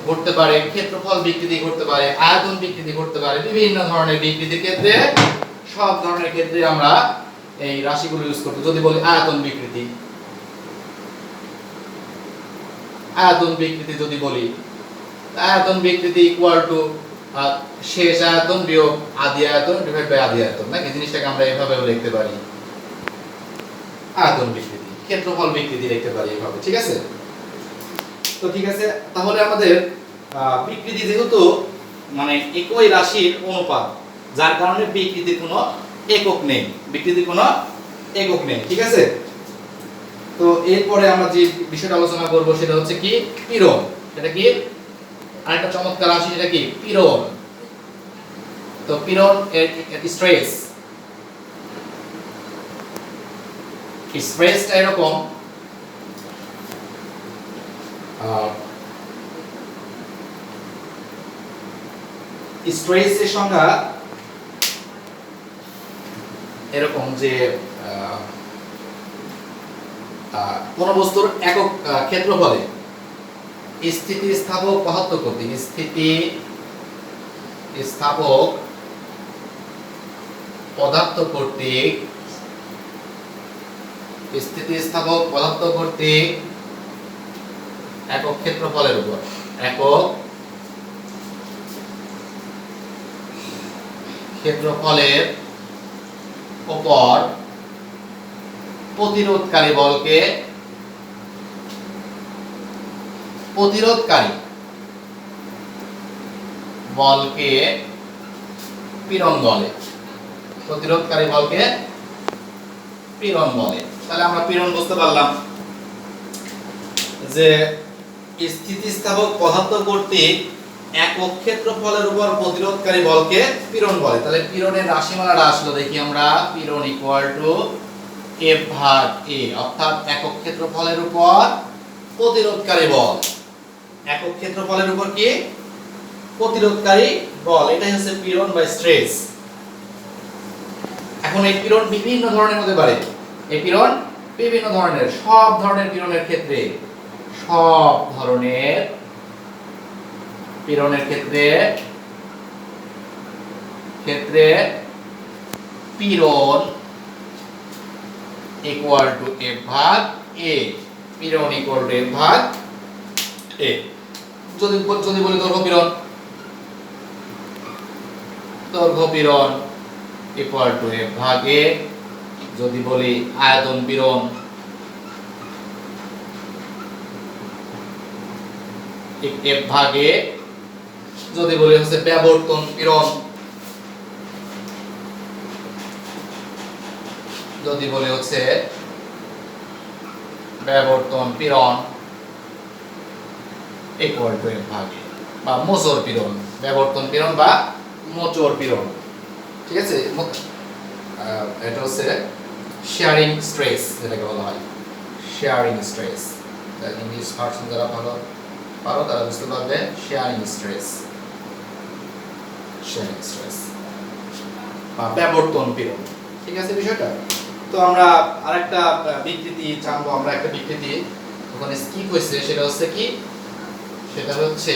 ঘটতে পারে, ক্ষেত্রফল বিকৃতি ঘটতে পারে, আয়তন বিকৃতি ঘটতে পারে, বিভিন্ন ধরনের বিকৃতির ক্ষেত্রে, সব ধরনের ক্ষেত্রে আমরা এই রাশিগুলো ইউজ করতে। যদি বলি আয়তন বিকৃতি যদি বলি, আয়তন বিকৃতি ইকুয়াল টু শেষ আয়তন বিয়োগ আদি আয়তন ডিভাইড বাই আদি আয়তন, নাকি? জিনিসটাকে আমরা এভাবেও লিখতে পারি, আয়তন বিকৃতি। ক্ষেত্রফল বিকৃতি লিখতে পারি এভাবে, ঠিক আছে? তো ঠিক আছে, তাহলে আমাদের বিকৃতি যেহেতু মানে একই রাশির অনুপাত, যার কারণে বিকৃতির কোনো একক নেই, ঠিক আছে? তো এরপরে আমরা যে বিষয়টা আলোচনা করব সেটা হচ্ছে কি? পীড়ন। এটা কি? আরেকটা চমৎকার রাশি, সেটা কি? পীড়ন। তো পীড়ন এর স্ট্রেসটা এরকম, স্ট্রেসের সংজ্ঞা এরকম যে কোন বস্তুর একক ক্ষেত্রফলে স্থিতিস্থাপক পদার্থ কর্তৃক একক ক্ষেত্রফলের উপর প্রতিরোধকারী বলকে পীড়ন বলে। তাহলে আমরা পীড়ন বুঝতে পারলাম যে স্থিতিস্থাপক পদার্থ কর্তৃক একক ক্ষেত্রফলের উপর প্রতিরোধকারী বলকে পীড়ন বলে। তাহলে পীড়নের রাশিমালাটা আসলো, দেখি আমরা। পীড়ন ইকুয়াল টু F ভাগ A, অর্থাৎ একক ক্ষেত্রফলের উপর প্রতিরোধকারী বল। একক ক্ষেত্রফলের উপর কি? প্রতিরোধকারী বল। এটাই হচ্ছে পীড়ন বা স্ট্রেস। এখন এই পীড়ন বিভিন্ন ধরনের হতে পারে। এই পীড়ন বিভিন্ন ধরনের, সব ধরনের পীড়নের ক্ষেত্রে পীড়ন ইকুয়াল টু F ভাগ A। পীড়ন ইকুয়াল টু F ভাগ A। যদি বলি দৈর্ঘ্য পীড়ন ইকুয়াল টু F ভাগ A। যদি বলি আয়তন পীড়ন F ভাগ A। যদি বলি হচ্ছে ব্যাবর্তন পীড়ন, ইকুয়াল টু F ভাগ A। বা মোচড় পীড়ন, ব্যাবর্তন পীড়ন বা মোচড় পীড়ন, ঠিক আছে? এটা হচ্ছে শেয়ারিং স্ট্রেস, যেটাকে বলা হয় শেয়ারিং স্ট্রেস। ইংলিশ ভার্সন যারা পারো তারা বুঝতে পারবে শেয়ারিং স্ট্রেস বা ব্যাবর্তন পীড়ন, ঠিক আছে বিষয়টা? তো আমরা আরেকটা বিকৃতি জানবো। আমরা একটা বিকৃতি ওখানে স্কিপ হয়েছে, সেটা হচ্ছে কি? সেটা হচ্ছে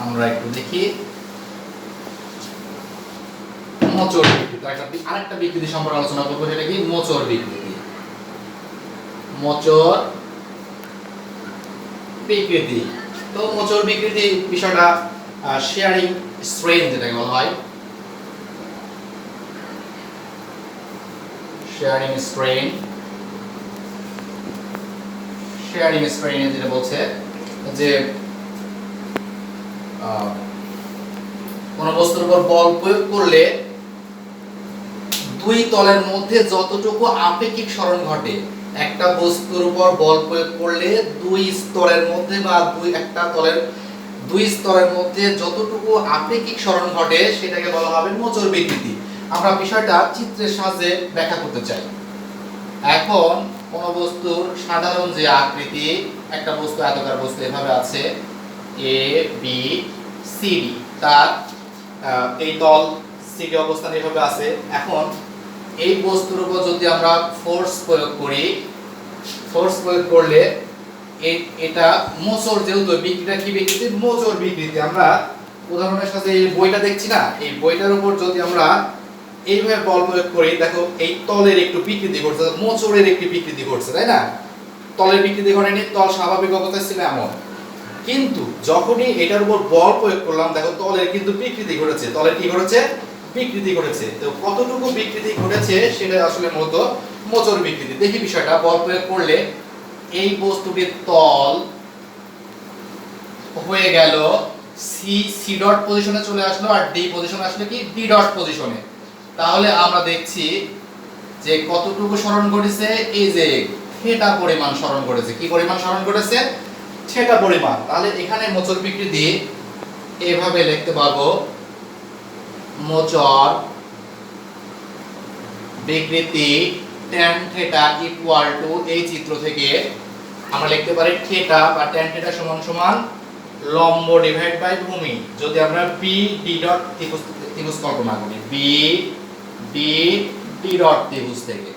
আমরা একটু দেখি। মোচড় বিকৃতি। আরেকটা বিকৃতি সম্পর্কে আলোচনা করবো, সেটা কি মোচড় বিকৃতি। মোচড় বিকৃতি। তো মোচড় বিকৃতি বিষয়টা শেয়ারিং স্ট্রেন যেটাকে বলা হয়, শেয়ারিং স্ট্রেন যেটা বলছে যে কোন বস্তুর উপর বল প্রয়োগ করলে দুই তলের মধ্যে যতটুকু আপেক্ষিক সরণ ঘটে, একটা বস্তুর উপর বল প্রয়োগ করলে দুই স্তরের মধ্যে বা একটা তলের দুই স্তরের মধ্যে যতটুকু আপেক্ষিক সরণ ঘটে সেটাকে বলা হবে মোচড় বিকৃতি। আমরা বিষয়টা চিত্রের সাহায্যে ব্যাখ্যা করতে চাই। এখন কোন বস্তুর সাধারণ যে আকৃতি, একটা বস্তু আয়তাকার বস্তু এভাবে আছে, এ বি সি ডি, তার এই তল সি ডি অবস্থান এভাবে আছে। এখন এই বস্তুর উপর যদি আমরা ফোর্স প্রয়োগ করি, ফোর্স প্রয়োগ করলে এটা মোচড়, যেহেতু বিকৃতিটা কি বিকৃতি, মোচড় বিকৃতি। আমরা উদাহরণের সাথে এই বইটা দেখছি না, এই বইটার উপর যদি আমরা এইভাবে বল প্রয়োগ করি, দেখো এই তলের একটু বিকৃতি ঘটছে, মোচড়ের একটি বিকৃতি ঘটছে, তাই না? তলের বিকৃতি ঘটেনি, তল স্বাভাবিক অবস্থায় ছিল এমন। কিন্তু যখনই এটার উপর বল প্রয়োগ করলাম, দেখো তলের কিন্তু বিকৃতি ঘটেছে। তলের কি ঘটেছে? বিকৃতি ঘটেছে। তো কতটুকু বিকৃতি ঘটেছে সেটা আসলে মূলত মোচড় বিকৃতি। দেখি বিষয়টা, বল প্রয়োগ করলে এই বস্তুটির তল হয়ে গেল সি ডট পজিশনে চলে আসলো, আর ডি পজিশনে আসলে কি ডি ডট পজিশনে। তাহলে আমরা দেখছি যে কতটুকু সরণ ঘটেছে, এই যে থিটা পরিমাণ সরণ ঘটেছে। কি পরিমাণ সরণ ঘটেছে? থিটা পরিমাণ। তাহলে এখানে মোচড় বিকৃতি এভাবে লিখতে পারবো, মোচড় বিকৃতি tan থিটা ইকুয়াল টু, এই চিত্র থেকে আমরা লিখতে পারি থিটা বা tan থিটা সমান সমান লম্ব ডিভাইড বাই ভূমি। যদি আমরা বি ডি ডট ত্রিভুজ কল্পনা করি, বি ডি ডি ডট ত্রিভুজ থেকে,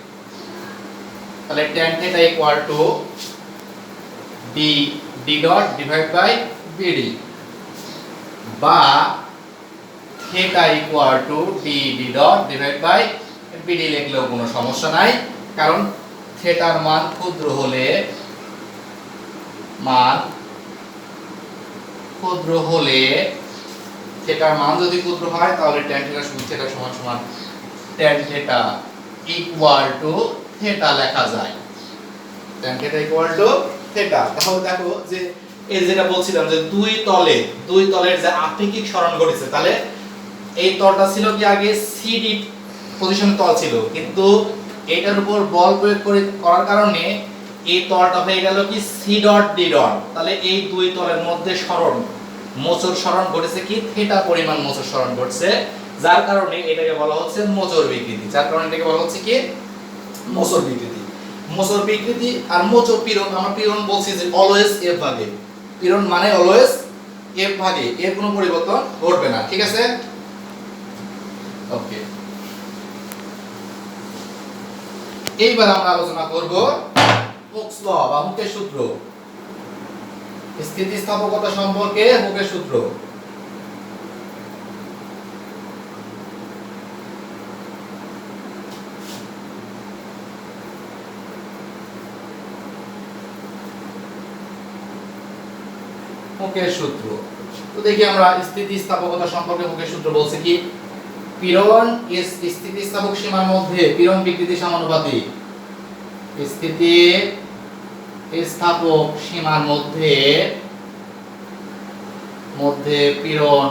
তাহলে tan theta equal to D D dot divide by BD, বা theta equal to D D dot divide by BD লিখলেও কোনো সমস্যা নাই, কারণ থিটার মান ক্ষুদ্র হলে থিটার মান যদি ক্ষুদ্র হয় তাহলে tan থিটা সমান সমান tan theta equal two theta লেখা যায়। tan theta equal two theta. তাহলে দেখো যে এই যেটা বলছিলাম যে দুই তলের যে আপেক্ষিক সরণ ঘটেছে, তাহলে এই তলটা ছিল কি আগে সিডি পজিশনে তল ছিল, কিন্তু এটার উপর বল প্রয়োগ করার কারণে এই তলটা হয়ে গেল কি সি ডট ডি ডট। তাহলে এই দুই তলের মধ্যে মোচড় সরণ ঘটেছে কি থিটা পরিমাণ মোচড় সরণ ঘটছে, যার কারণে এটাকে বলা হচ্ছে মোচড় বিকৃতি। যার কারণে এটাকে বলা হচ্ছে কি মোচড় বিকৃতি। মোচড় বিকৃতি আর মোচড় পীড়ন, আমরা পীড়ন বলছি যে অলওয়েজ এফ ভাগে, পীড়ন মানে অলওয়েজ এফ ভাগে, এর কোনো পরিবর্তন ঘটবে না। ঠিক আছে, ওকে। এইবার আমরা আলোচনা করব হুকস ল বা হুকের সূত্র, স্থিতিস্থাপকতা সম্পর্কে হুকের সূত্র। হুকের সূত্র তো দেখি আমরা, স্থিতিস্থাপকতা সম্পর্কে হুকের সূত্র বলছে কি, পীড়ন স্থিতিস্থাপক সীমার মধ্যে পীড়ন বিকৃতি সমানুপাতিক। স্থিতিস্থাপক সীমার মধ্যে পীড়ন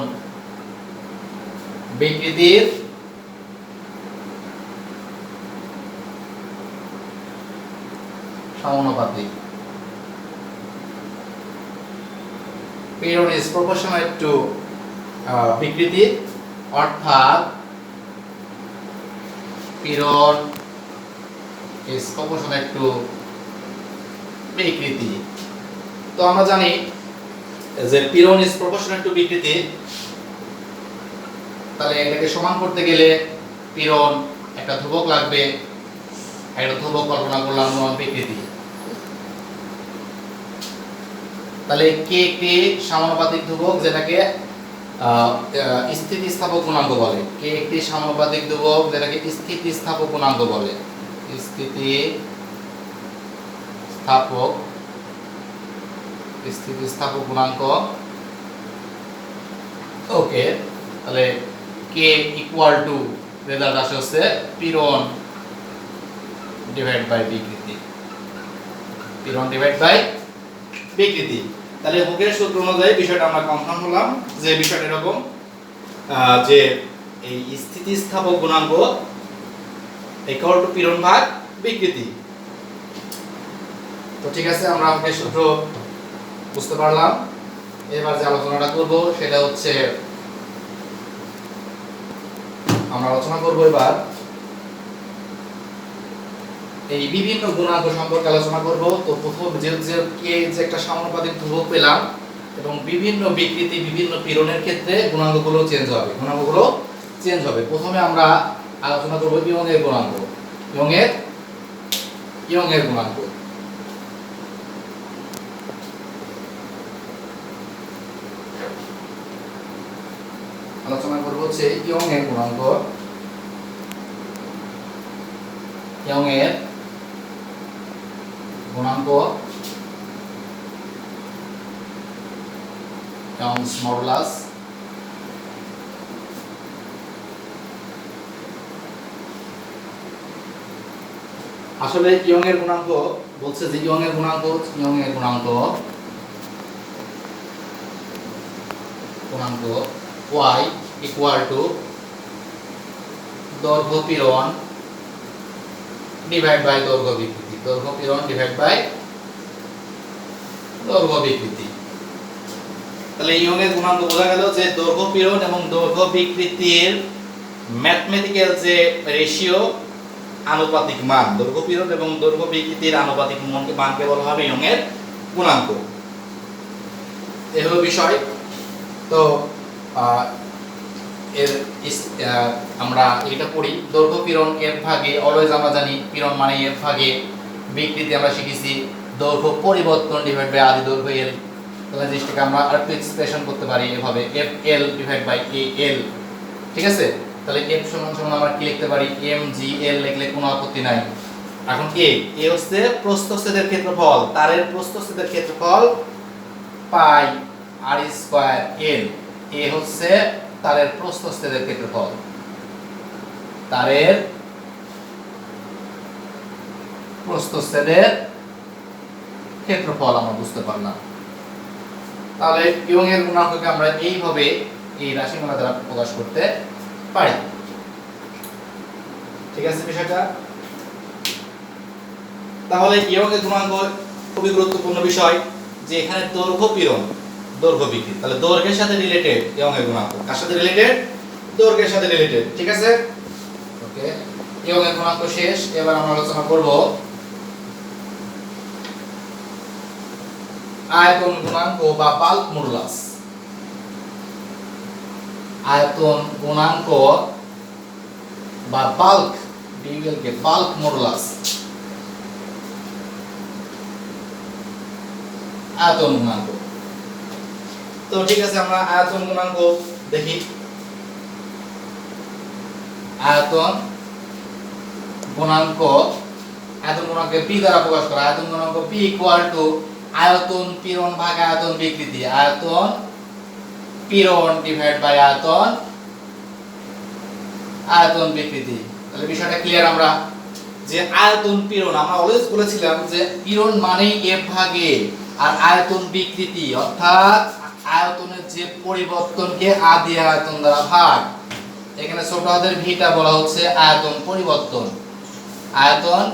বিকৃতির সমানুপাতিক। পীড়ন is proportional to বিকৃতি, অর্থাৎ পীড়ন is proportional to বিকৃতি। তো আমরা জানি যে পীড়ন is proportional to বিকৃতি, তাহলে এটাকে সমান করতে গেলে পীড়ন একটা ধ্রুবক লাগবে, একটা ধ্রুবক কল্পনা করলাম বিকৃতি। তাহলে কে কে সমানুপাতিক ধ্রুবক, যেটাকে স্থিতিস্থাপক গুণাঙ্ক বলে। কে একটি সমানুপাতিক ধ্রুবক যেটাকে স্থিতিস্থাপক গুণাঙ্ক বলে। স্থিতিস্থাপক গুণাঙ্ক। ওকে, তাহলে কে ইকুয়াল টু রেজাল্ট আসে হচ্ছে পীড়ন ডিভাইড বাই বিকৃতি। পীড়ন ডিভাইড বাই বিকৃতি। তাহলে হুকের সূত্র অনুযায়ী বিষয়টা আমরা কনফার্ম হলাম যে বিষয়টা এরকম যে এই স্থিতিস্থাপক গুণাঙ্ক ইকুয়াল টু পীড়ন ভাগ বিকৃতি। তো ঠিক আছে, আমরা হুকের সূত্র বুঝতে পারলাম। এবার যে আলোচনাটা করব সেটা হচ্ছে আমরা আলোচনা করব এবার এই বিভিন্ন গুণাঙ্ক সম্পর্কে আলোচনা করব। তো প্রথম যে একটা সমানুপাতিক ধ্রুবক পেলাম এবং বিভিন্ন বিকৃতি বিভিন্ন পীড়নের ক্ষেত্রে গুণাঙ্কগুলো চেঞ্জ হবে। প্রথমে আমরা আলোচনা করব ইয়ংয়ের গুণাঙ্ক। ইয়ংয়ের গুণাঙ্ক আলোচনা করব হচ্ছে ইয়ংয়ের গুণাঙ্ক। ইয়ংয়ের গুণাঙ্ক Young's modulus। আসলে ইয়ংয়ের গুণাঙ্ক বলছে যে ইয়ংয়ের গুণাঙ্ক y ইকুয়াল টু দৈর্ঘ্য পীড়ন ডিভাইড বাই দৈর্ঘ্য বিকৃতি। দৈর্ঘ্য পীড়ন ডিভাইড বাই দৈর্ঘ্য বিকৃতি। তাহলে ইয়ংয়ের গুণাঙ্ক বোঝা গেল যে দৈর্ঘ্য পীড়ন এবং দৈর্ঘ্য বিকৃতির ম্যাথমেটিক্যাল যে রেশিও আনুপাতিক মান, দৈর্ঘ্য পীড়ন এবং দৈর্ঘ্য বিকৃতির আনুপাতিক মানকে বলা হবে ইয়ংয়ের গুণাঙ্ক। এই হলো বিষয়। তো আমরা এটা পড়ি দৈর্ঘ্য পীড়ন f ভাগে, অলওয়েজ আমরা জানি পীড়ন মানে f ভাগে, বিকৃতি আমরা শিখেছি দৈর্ঘ্য পরিবর্তন ডিভাইড বাই আদি দৈর্ঘ্য l। তাহলে জিনিসটাকে আমরা আরেকটু এক্সপ্রেশন করতে পারি এভাবে fl ডিভাইড বাই al। ঠিক আছে, তাহলে f সমান আমরা কি লিখতে পারি mgl লিখলে কোনো আপত্তি নাই। এখন a হচ্ছে প্রস্থচ্ছেদের ক্ষেত্রফল, তারের প্রস্থচ্ছেদের ক্ষেত্রফল পাই r স্কয়ার l। a হচ্ছে তারের প্রস্থচ্ছেদের ক্ষেত্রফল, তারের প্রস্থচ্ছেদের ক্ষেত্রফল আমরা বুঝতে পারলাম। তাহলে ইয়ংয়ের গুণাঙ্ককে আমরা এইভাবে এই রাশিমালা দ্বারা প্রকাশ করতে পারি। ঠিক আছে বিষয়টা। তাহলে ইয়ংয়ের গুণাঙ্ক খুবই গুরুত্বপূর্ণ বিষয় যে এখানে দৈর্ঘ্য পীড়ন দৈর্ঘ্য বিকৃতি, তাহলে দৈর্ঘ্যের সাথে রিলেটেড ইয়ংয়ের গুণাঙ্ক। কার সাথে রিলেটেড? দৈর্ঘ্যের সাথে রিলেটেড। ঠিক আছে, ওকে, ইয়ংয়ের গুণাঙ্ক শেষ। এবার আমরা আলোচনা করব আয়তন গুণাঙ্ক বা বাল্ক মডুলাস। আয়তন গুণাঙ্ক বা বাল্ক কে বাল্ক মডুলাস। আয়তন গুণাঙ্ক। তো ঠিক আছে, আমরা আয়তন গুণাঙ্ক দেখি। আয়তন গুণাঙ্ককে p দ্বারা প্রকাশ করা। আয়তন গুণাঙ্ক p ইকুয়াল টু আয়তন পীড়ন ভাগ আয়তন বিকৃতি। আয়তন পীড়ন ডিভাইড বাই আয়তন বিকৃতি। তাহলে বিষয়টা ক্লিয়ার। আমরা যে আয়তন পীড়ন আমরা অলওয়েজ বলেছিলাম যে পীড়ন মানেই f ভাগে, আর আয়তন বিকৃতি অর্থাৎ আয়তনের যে পরিবর্তনকে আদি আয়তন দ্বারা ভাগ। এখানে ছোট হাতের ভিটা বলা হচ্ছে আয়তন পরিবর্তন। আয়তন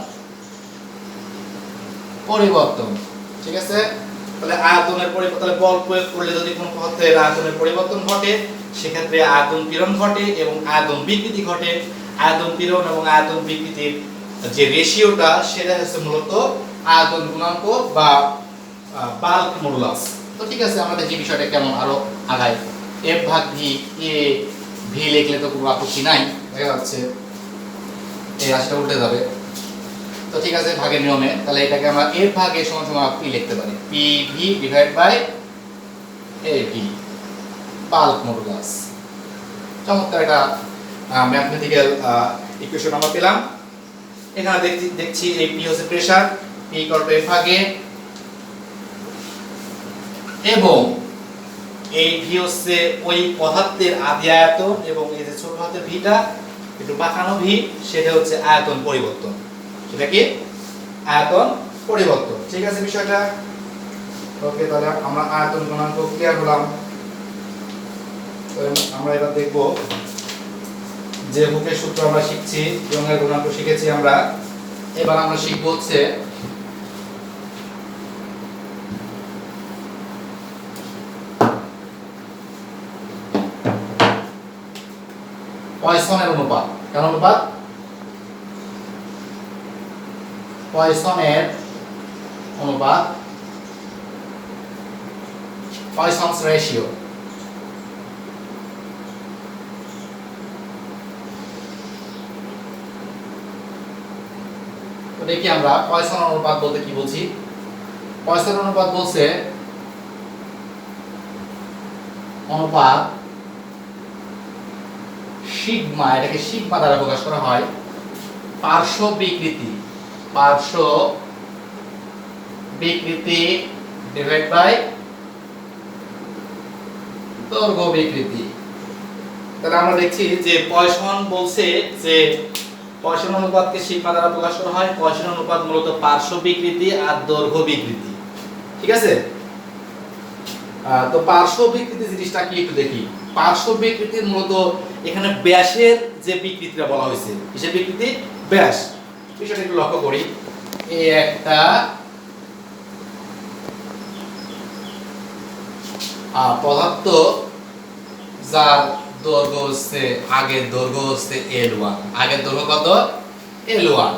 পরিবর্তন। ঠিক আছে, তাহলে আয়তনের পরিবর্তন, বল প্রয়োগ করলে যদি কোনো পদার্থের আয়তনের পরিবর্তন ঘটে সেক্ষেত্রে আয়তন পীড়ন ঘটে এবং আয়তন বিকৃতি ঘটে। আয়তন পীড়ন এবং আয়তন বিকৃতির যে রেশিওটা সেটা হচ্ছে মূলত আয়তন গুণাঙ্ক বা বাল্ক মডুলাস। তো ঠিক আছে, আমরা দেখি বিষয়টা কেমন আরো আগায়। f ভাগ v, a v লিখলে তো কোনো আপত্তি নাই, দেখা যাচ্ছে এই রাশিটা উল্টে যাবে। তো ঠিক আছে, ভাগের নিয়মে তাহলে এটাকে আমরা f ভাগ a সমান p লিখতে পারি। p v divide by a v। Bulk modulus. চমৎকার একটা ম্যাথমেটিক্যাল ইকুয়েশন আমরা পেলাম। এখানে দেখছি এই পি হচ্ছে pressure, P equal to F আগে, এবং এই ভি হচ্ছে ওই পদার্থের আদি আয়তন, এবং এই যে ছোট হাতের ভিটা একটু বাঁকানো ভি, সেটা হচ্ছে আয়তন পরিবর্তন। সেটা কি? আয়তন পরিবর্তন। ঠিক আছে বিষয়টা? ওকে, তাহলে আমরা আয়তন গুণাঙ্ক ক্লিয়ার হলাম। আমরা এবার দেখব যে হুকের সূত্র আমরা শিখছি, ইয়ংয়ের গুণাঙ্ক শিখেছি আমরা। এবার আমরা শিখব হচ্ছে পয়সনের অনুপাত। কেন অনুপাত? পয়সনের অনুপাত, পয়সনস রেশিও। তো দেখি আমরা পয়সন অনুপাত বলতে কি বুঝি। পয়সন অনুপাত বলছে অনুপাত সিগমা, এটাকে সিগমা দ্বারা প্রকাশ করা হয়, পার্শ্ব বিকৃতি, পার্শ্ব বিকৃতি ডিভাইড বাই দৈর্ঘ্য বিকৃতি। তাহলে আমরা দেখছি যে পয়সন বলছে যে পয়সন অনুপাতকে সিগমা দ্বারা প্রকাশ করা হয়। পয়সন অনুপাত মূলত পার্শ্ব বিকৃতি আর দৈর্ঘ্য বিকৃতি। ঠিক আছে? তো পার্শ্ব বিকৃতি জিনিসটা কি একটু দেখি। পার্শ্ব বিকৃতির মূলত এখানে ব্যাসের যে বিকৃতিটা বলা হয়েছে, কিসের বিকৃতি? ব্যাস। বিষয়টা একটু লক্ষ্য করি। এই একটা পদার্থ যার দৈর্ঘ্য হচ্ছে, আগের দৈর্ঘ্য হচ্ছে L1। আগের দৈর্ঘ্য কত? L1।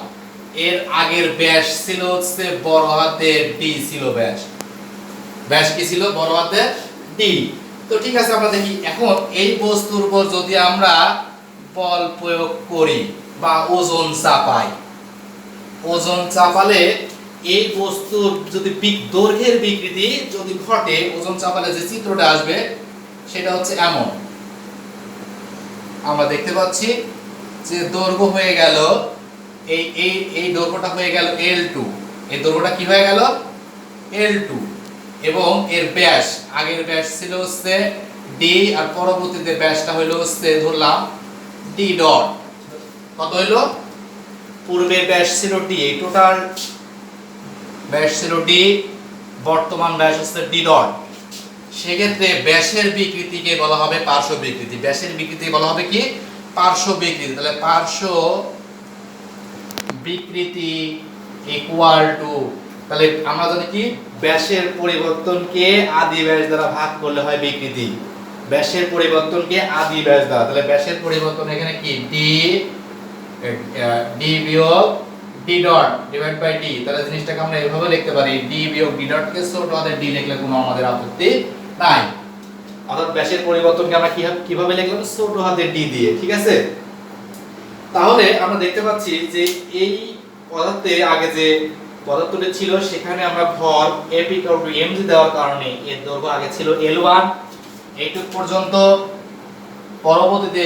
এর আগের ব্যাস ছিল হচ্ছে বড় হাতের D ছিল ব্যাস। ব্যাস কি ছিল? বড় হাতের D। তো ঠিক আছে, আমরা দেখি এখন এই বস্তুর উপর যদি আমরা বল প্রয়োগ করি বা ওজন চাপাই, ওজন চাপালে এই বস্তুর যদি দৈর্ঘ্যের বিকৃতি যদি ঘটে, ওজন চাপালে যে চিত্রটা আসবে সেটা হচ্ছে এমন। আমরা দেখতে পাচ্ছি যে দৈর্ঘ্য হয়ে গেল এই এই এই দৈর্ঘ্যটা হয়ে গেল L2। এই দৈর্ঘ্যটা কি হয়ে গেল? L2। এবং এর ব্যাস, আগের ব্যাস ছিল হচ্ছে D, আর পরবর্তীতে ব্যাসটা হলো হচ্ছে ধরলাম D ডট। কত হলো? পূর্বের ব্যাস ছিল D, এই টোটাল ব্যাস ছিল D, বর্তমান ব্যাস হচ্ছে D ডট। সেক্ষেত্রে ব্যাসের বিকৃতিকে বলা হবে পার্শ্ব বিকৃতি। ব্যাসের বিকৃতি বলা হবে কি? পার্শ্ব বিকৃতি। তাহলে পার্শ্ব বিকৃতি ইকুয়াল টু, তাহলে আমরা জানি কি ব্যাসের পরিবর্তনকে আদি ব্যাস দ্বারা ভাগ করলে হয় বিকৃতি। ব্যাসের পরিবর্তনকে আদি ব্যাস দ্বারা, তাহলে ব্যাসের পরিবর্তন এখানে কি? d বিয়োগ d dot divide by d। তাহলে জিনিসটাকে আমরা এভাবে লিখতে পারি, d বিয়োগ d ডট কে ছোট হাতের d লিখলে কোনো আমাদের আপত্তি নাই। অর্থাৎ ব্যাসের পরিবর্তনকে আমরা কিভাবে লিখলাম? ছোট হাতের d দিয়ে। ঠিক আছে? তাহলে আমরা দেখতে পাচ্ছি যে এই পদার্থে আগে যে পদার্থটি ছিল সেখানে আমরা ভর F ইকুয়াল টু mg দেওয়ার কারণে এর দৈর্ঘ্য আগে ছিল L1 এইটুক পর্যন্ত, পরবর্তীতে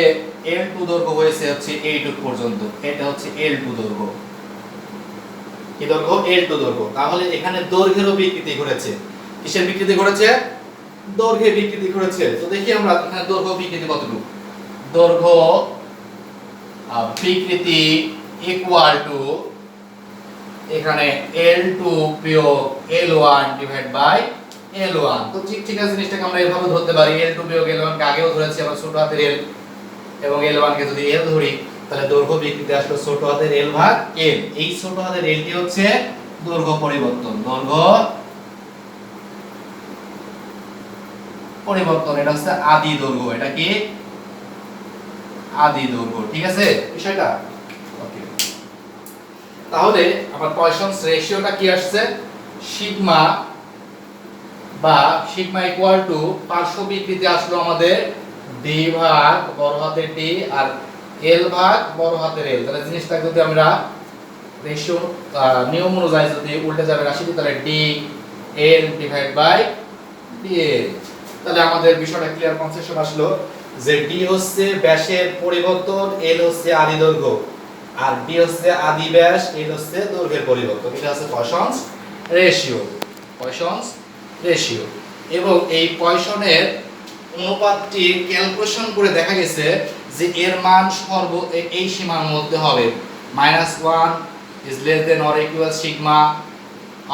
L2 দৈর্ঘ্য হয়েছে হচ্ছে এইটুক পর্যন্ত। এটা হচ্ছে L2 দৈর্ঘ্য। কি দৈর্ঘ্য? L2 দৈর্ঘ্য। তাহলে এখানে দৈর্ঘ্যেরও বিকৃতি ঘটেছে। কিসের বিকৃতি ঘটেছে? দৈর্ঘ্যের বিকৃতি ঘটেছে। তো দেখি আমরা এখানে দৈর্ঘ্য বিকৃতি কতটুকু। দৈর্ঘ্য বিকৃতি ইকুয়াল টু এখানে L2 বিয়োগ L1 ডিভাইড বাই L1। তো ঠিক আছে, জিনিসটাকে আমরা এভাবে ধরতে পারি। L2 বিয়োগ L1 কে আগেও ধরেছি আমরা ছোট হাতের L, এবং L1 কে যদি L ধরি তাহলে দৈর্ঘ্য বিকৃতি আসলে ছোট হাতের L ভাগ L। এই ছোট হাতের L টি হচ্ছে দৈর্ঘ্য পরিবর্তন। দৈর্ঘ্য পরিবর্তন, এটা হচ্ছে আদি দৈর্ঘ্য। এটা কি? আদি দৈর্ঘ্য। ঠিক আছে বিষয়টা? ওকে, তাহলে আমার পয়সনস রেশিওটা কি আসছে? সিগমা বা সিগমা ইকুয়াল টু পার্শ্ব বিকৃতি আসলো আমাদের d ভাগ বড় হাতের D আর L ভাগ বড় হাতের L। তাহলে জিনিসটা যদি আমরা রেশিও নিয়ম অনুযায়ী যদি উল্টে যাবে রাশিটি, তাহলে D L divide by DL। তাহলে আমাদের বিষয়টা ক্লিয়ার কনসেপশন আসলো যে ডি হচ্ছে ব্যাসের পরিবর্তন, এল হচ্ছে আদি দৈর্ঘ্য, আর ডি হচ্ছে আদি ব্যাস, এল হচ্ছে দৈর্ঘ্যের পরিবর্তন। এটা হচ্ছে পয়সনস রেশিও, পয়সনস রেশিও। এবং এই পয়সনের অনুপাতটি ক্যালকুলেশন করে দেখা গেছে যে এর মান এই সীমার মধ্যে হবে -1 is less than or equal sigma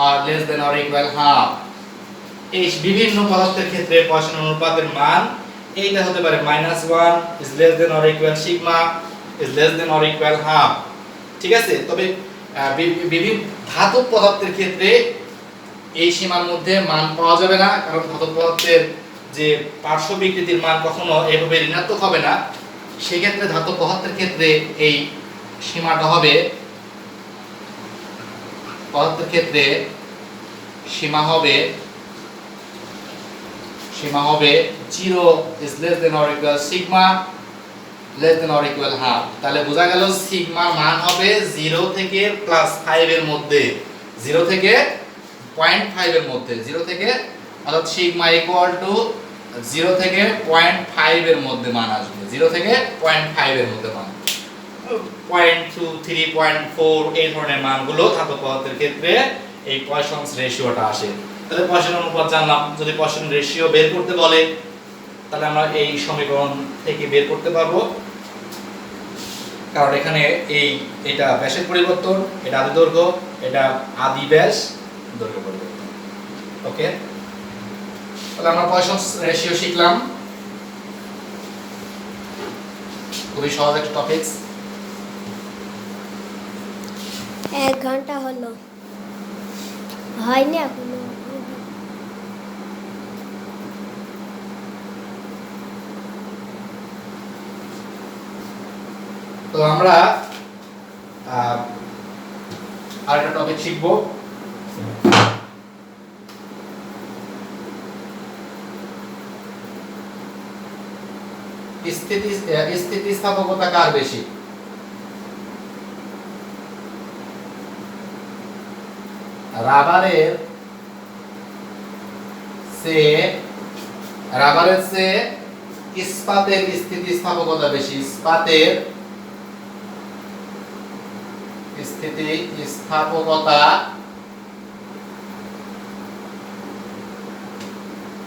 or less than or equal half। এই বিভিন্ন পদার্থের ক্ষেত্রে পয়সনের অনুপাতের মান এইটা হতে পারে -1 is less than or equal sigma is less than or equal half। ঠিক আছে, তবে বিভিন্ন ধাতব পদার্থের ক্ষেত্রে এই সীমার মধ্যে মান পাওয়া যাবে না, কারণ ধাতব পদার্থের যে পার্শ্ব বিকৃতির মান কখনো এভাবে ঋণাত্মক হবে না। সেই ক্ষেত্রে ধাতব পদার্থের ক্ষেত্রে এই সীমাটা হবে, পদার্থের ক্ষেত্রে সীমা হবে 0 is less than or equal sigma less than or equal half। তাহলে বোঝা গেল সিগমার মান হবে 0 থেকে +5 এর মধ্যে, 0 থেকে 0.5 এর মধ্যে, 0 থেকে, অর্থাৎ সিগমা ইকুয়াল টু 0 থেকে 0.5 এর মধ্যে মান আসবে, 0 থেকে 0.5 এর মধ্যে মান, 0.2 3.4 এই ধরনের মানগুলো ধাতব পদার্থের ক্ষেত্রে এই পয়সনস রেশিওটা আসে। তাহলে পয়সন অনুপাত জানলাম। যদি পয়সন রেশিও বের করতে বলে তাহলে আমরা এই সমীকরণ থেকে বের করতে পারবো, কারণ এখানে এটা ব্যাসের পরিবর্তন, এটা আদি দৈর্ঘ্য, এটা আদি ব্যাস, দৈর্ঘ্য পরিবর্তন। ওকে, তাহলে আমরা পয়সনস রেশিও শিখলাম, খুবই সহজ একটা টপিকস। 1 ঘন্টা হলো, হয়নি এখনো। তো আমরা আরেকটা টপিক শিখব, স্থিতিস্থাপকতা কার বেশি? রাবারের চেয়ে ইস্পাতের স্থিতিস্থাপকতা বেশি, ইস্পাতের স্থিতিস্থাপকতা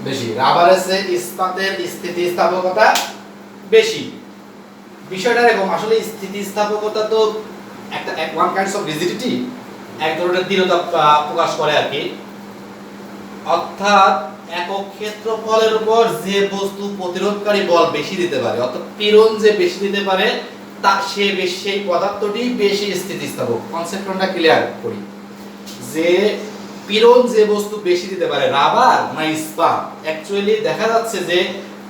বেশি, রাবারের চেয়ে ইস্পাতের স্থিতিস্থাপকতা বেশি। বিষয়টা এরকম, আসলে স্থিতিস্থাপকতা তো একটা ওয়ান কাইন্ডস অফ রিজিডিটি, এক ধরনের দৃঢ়তা প্রকাশ করে আর কি। অর্থাৎ একক ক্ষেত্রফলের উপর যে বস্তু প্রতিরোধকারী বল বেশি দিতে পারে, অর্থাৎ পীড়ন যে বেশি দিতে পারে, তা সেই পদার্থটি বেশি স্থিতিস্থাপক। কনসেপ্টটা ক্লিয়ার করি যে পীড়ন যে বস্তু বেশি দিতে পারে, রাবার না ইস্পাত। অ্যাকচুয়ালি দেখা যাচ্ছে যে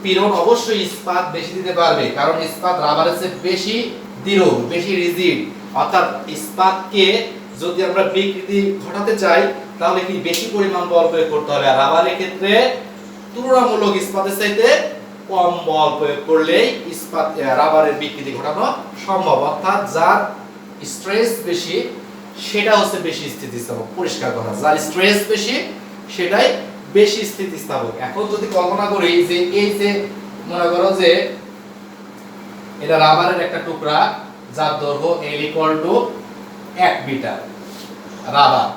পীড়ন অবশ্যই ইস্পাত বেশি দিতে পারবে, কারণ ইস্পাত রাবারের চেয়ে বেশি দৃঢ়, বেশি রিজিড। অর্থাৎ ইস্পাতকে যদি আমরা বিকৃতি ঘটাতে চাই তাহলে কি বেশি পরিমাণ বল প্রয়োগ করতে হবে, আর রাবারের ক্ষেত্রে তুলনামূলক ইস্পাতের চাইতে কম বল প্রয়োগ করলেই রাবারের বিকৃতি ঘটানো সম্ভব। অর্থাৎ যার স্ট্রেস বেশি সেটা হচ্ছে বেশি স্থিতিস্থাপক। পরিষ্কার কথা, যার স্ট্রেস বেশি সেটাই বেশি স্থিতিস্থাপক। এখন যদি কল্পনা করি যে এই যে মনে করো যে এটা রাবারের একটা টুকরা যার দৈর্ঘ্য L = 1 মিটার রাবার,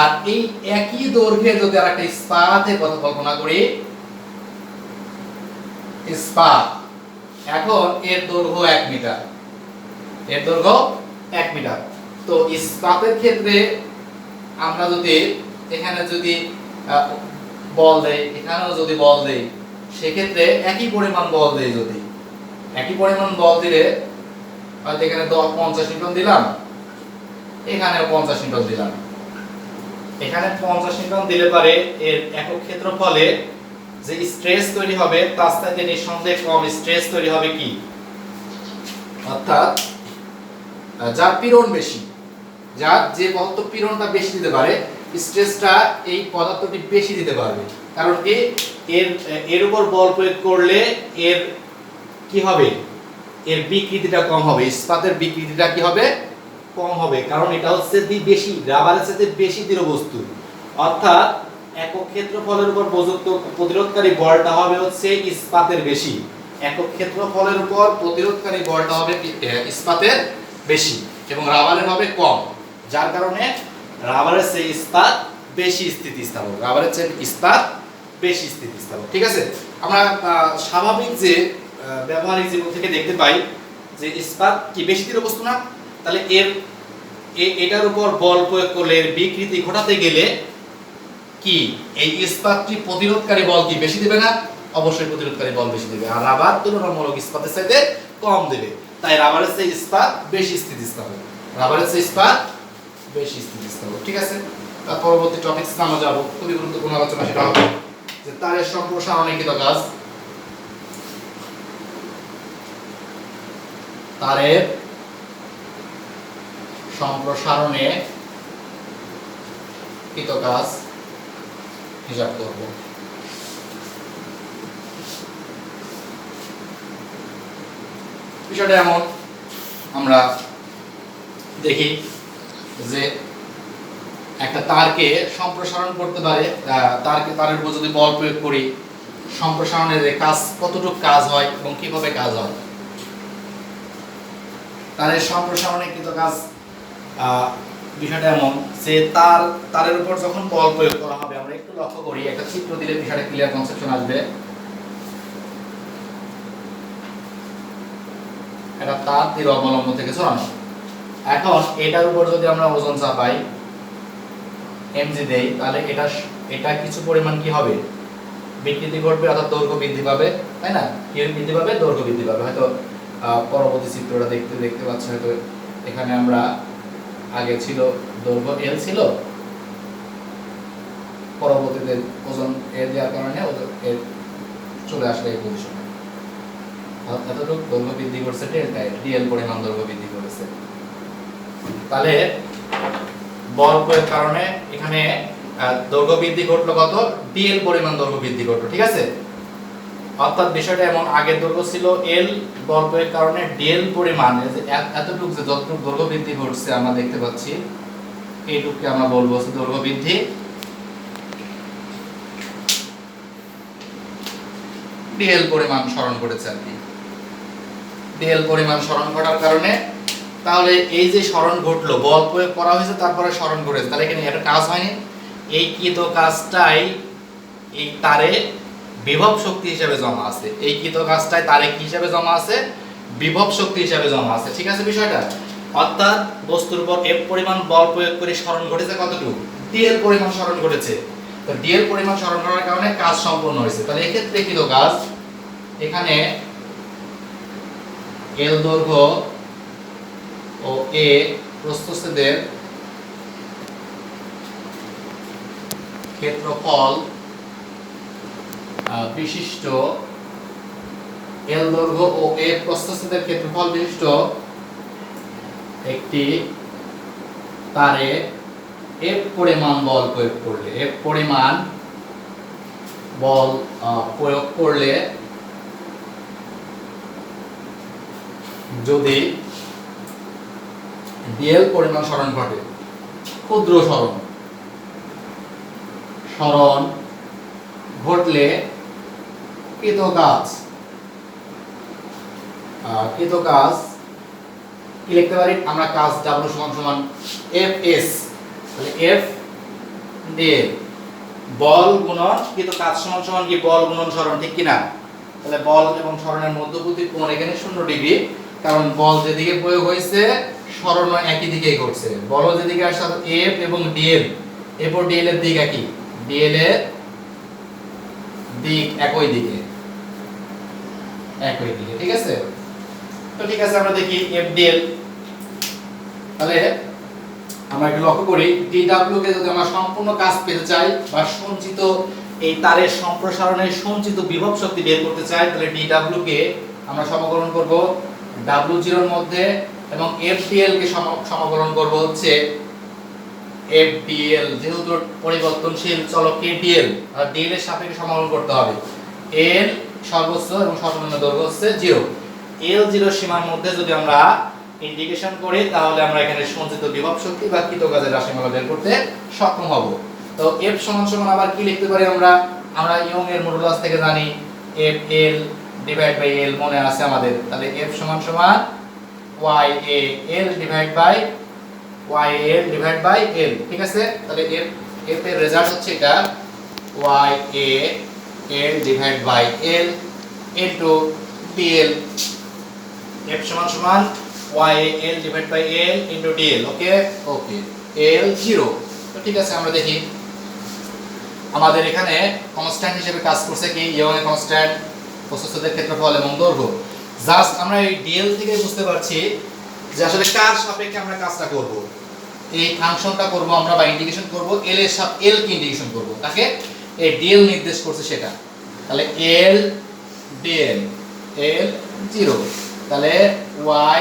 আর এই একই দৈর্ঘ্যে যদি আরেকটা ইস্পাতের কথা কল্পনা করি, ইস্পাত, এখন এর দৈর্ঘ্য 1 মিটার, এর দৈর্ঘ্য 1 মিটার। তো ইস্পাতের ক্ষেত্রে আমরা যদি এখানে যদি বল দেই, এখানেও যদি বল দেই, সেক্ষেত্রে একই পরিমাণ বল দেই, যদি একই পরিমাণ বল দিলে হয়তো এখানে 50 নিউটন দিলাম, এখানেও 50 নিউটন দিলাম, এখানে 50 নিউটন দিলে পারে এর একক ক্ষেত্রফলে যে স্ট্রেস তৈরি হবে তার সাথে নিঃসন্দেহে কম স্ট্রেস তৈরি হবে কি, অর্থাৎ যার পীড়ন বেশি, যার যে পদার্থ পীড়নটা বেশি দিতে পারে, স্ট্রেসটা এই পদার্থটি বেশি দিতে পারবে। কারণ এর উপর বল প্রয়োগ করলে এর কি হবে, এর বিকৃতিটা কম হবে, ইস্পাতের বিকৃতিটা কি হবে, কম হবে। কারণ এটা হচ্ছে বেশি রাবারের সাথে বেশি দৃঢ় বস্তু। অর্থাৎ একক ক্ষেত্রফলের উপর প্রযুক্ত প্রতিরোধকারী বলটা হবে হচ্ছে ইস্পাতের বেশি। একক ক্ষেত্রফলের উপর প্রতিরোধকারী বলটা হবে ইস্পাতের বেশি এবং রাবারের হবে কম, যার কারণে রাবারের চেয়ে ইস্পাত বেশি স্থিতিস্থাপক। রাবারের চেয়ে ইস্পাত বেশি স্থিতিস্থাপক। ঠিক আছে, আমরা স্বাভাবিক যে ব্যবহারিক জীবন থেকে দেখতে পাই যে ইস্পাত কি বেশি দৃঢ় বস্তু না, তাহলে এটার উপর বল প্রয়োগ করলে এর বিকৃতি ঘটাতে গেলে কি এই ইস্পাতটি প্রতিরোধকারী বল কি বেশি দেবে না? অবশ্যই প্রতিরোধকারী বল বেশি দেবে। আর রাবার তুলনামূলক ইস্পাতের চাইতে কম দেবে, তাই রাবারের চেয়ে ইস্পাত বেশি স্থিতিস্থাপক। রাবারের চেয়ে ইস্পাত বেশি স্থিতিস্থাপক। ঠিক আছে, তার পরবর্তী টপিকস আমরা যাব। খুবই গুরুত্বপূর্ণ আলোচনা সেটা হবে যে তারের সম্প্রসারণে কৃত কাজ। তারের সম্প্রসারণে কৃত কাজ হিসাব করব। বিষয়টা এমন, আমরা দেখি যে একটা তারকে সম্প্রসারণ করতে পারে, তারের উপর যদি বল প্রয়োগ করি, সম্প্রসারণের কাজ কতটুকু কাজ হয় এবং কিভাবে কাজ হয়। তারের সম্প্রসারণে কৃত কাজ বিষয়টা এমন যে তারের উপর যখন বল প্রয়োগ করা হবে, আমরা একটু লক্ষ্য করি, একটা চিত্র দিলে বিষয়টা ক্লিয়ার কনসেপশন আসবে। এটা তার তীর অবলম্ব থেকে সরানো। এখন এটার উপর যদি আমরা ওজন চাপাই, mg দেই, তাহলে এটা কিছু পরিমাণ কি হবে, বিকৃতি ঘটবে, অর্থাৎ দৈর্ঘ্য বৃদ্ধি পাবে, তাই না? কি বৃদ্ধি পাবে? দৈর্ঘ্য বৃদ্ধি পাবে। হয়তো পরবর্তী চিত্রটা দেখতে পাচ্ছি, হয়তো এখানে আমরা আগে ছিল দৈর্ঘ্য l ছিল, পরবর্তীতে ওজন a দেওয়ার কারণে ওজন এর চলে আসলে এই পজিশনে। এতটুকু দৈর্ঘ্য বৃদ্ধি করছে dl পরিমাণ দৈর্ঘ্য বৃদ্ধি করেছে। তাহলে বল প্রয়োগের কারণে এখানে দৈর্ঘ্য বৃদ্ধি ঘটলো কত? dl পরিমাণ দৈর্ঘ্য বৃদ্ধি ঘটলো। ঠিক আছে, অর্থাৎ বিষয়টা এমন, আগের দৈর্ঘ্য ছিল l, বল প্রয়োগের কারণে dl পরিমাণ এতটুকু যে যতটুকু দৈর্ঘ্য বৃদ্ধি ঘটছে আমরা দেখতে পাচ্ছি, এইটুকুকে আমরা বলবো হচ্ছে দৈর্ঘ্য বৃদ্ধি। dl পরিমাণ সরণ ঘটেছে আর কি। dl পরিমাণ সরণ ঘটার কারণে, তাহলে এই যে সরণ ঘটলো, বল প্রয়োগ করা হয়েছে তারপরে সরণ ঘটেছে, তাহলে এখানে একটা কাজ হয়নি। এই কৃত কাজটাই এই তারে বিভব শক্তি হিসেবে জমা আছে। এই কৃত কাজটাই তারে কি হিসেবে জমা আছে? বিভব শক্তি হিসেবে জমা আছে। ঠিক আছে বিষয়টা, অর্থাৎ বস্তুর উপর f পরিমাণ বল প্রয়োগ করে সরণ ঘটেছে কতটুকু? dl পরিমাণ সরণ ঘটেছে। তো dl পরিমাণ সরণ করার কারণে কাজ সম্পূর্ণ হয়েছে। তাহলে এই ক্ষেত্রে কৃত কাজ, এখানে l দৈর্ঘ্য ও a প্রস্থচ্ছেদের ক্ষেত্রফল বিশিষ্ট, l দৈর্ঘ্য ও a প্রস্থচ্ছেদের ক্ষেত্রফল বিশিষ্ট একটি তারে f পরিমাণ বল প্রয়োগ করলে, f পরিমাণ বল প্রয়োগ করলে যদি dl পরিমাণ সরণ ঘটে, ক্ষুদ্র সরণ ঘটলে কৃত কাজ কি লিখতে পারি আমরা? কাজ w সমান সমান fs, তাহলে f dl, বল গুণন কৃত কাজ সমান সমান কি বল গুণন সরণ, ঠিক কি না? তাহলে বল এবং সরণের মধ্যবর্তী কোণ এখানে 0 ডিগ্রি, কারণ বল যেদিকে প্রয়োগ হয়েছে সরণ একই দিকেই ঘটছে। বল যেদিকে আসছে f এবং dl, f ও dl এর দিক একই, dl এর দিক একই দিকে। ঠিক আছে, তো ঠিক আছে, আমরা দেখি f dl। তাহলে আমরা একটু লক্ষ্য করি, dw কে যদি আমরা সম্পূর্ণ কাজ পেতে চাই বা সঞ্চিত এই তারের সম্প্রসারণের সঞ্চিত বিভব শক্তি বের করতে চাই, তাহলে dw কে আমরা সমাকলন করব w0 এর মধ্যে এবং fdl কে সমাকলন করব হচ্ছে fdl, যেহেতু পরিবর্তনশীল চলক কে dl, আর dl এর সাপেক্ষে সমাকলন করতে হবে। l সর্বোচ্চ এবং সর্বনিম্ন দৈর্ঘ্য হচ্ছে 0, l0 সীমার মধ্যে যদি আমরা ইন্টিগ্রেশন করি, তাহলে আমরা এখানে সঞ্চিত বিভব শক্তি বা কৃত কাজের রাশিমালা বের করতে সক্ষম হব। তো f সমান সমান আবার কি লিখতে পারি আমরা ইয়ং এর মডুলাস থেকে জানি f l divide by l মনে আছে আমাদের, তাহলে f সমান সমান y a l divide by l, ঠিক আছে। তাহলে f এর রেজাল্ট হচ্ছে এটা y a l divide by l into dl, f সমান সমান y a l divide by l into dl। Okay l 0। তো ঠিক আছে, আমরা দেখি আমাদের এখানে কনস্ট্যান্ট হিসেবে কাজ করছে কি ইয়ং এর কনস্ট্যান্ট, প্রস্থচ্ছেদের ক্ষেত্রফল এবং দৈর্ঘ্য। জাস্ট আমরা এই dl থেকে বুঝতে পারছি যে আসলে কার সাপেক্ষে আমরা কাজটা করব। এই ফাংশনটা করব আমরা বা ইন্টিগ্রেশন করব l এর সাথে l কে ইন্টিগ্রেশন করব, তাকে এই dl নির্দেশ করছে সেটা। তাহলে l dl l 0, তাহলে y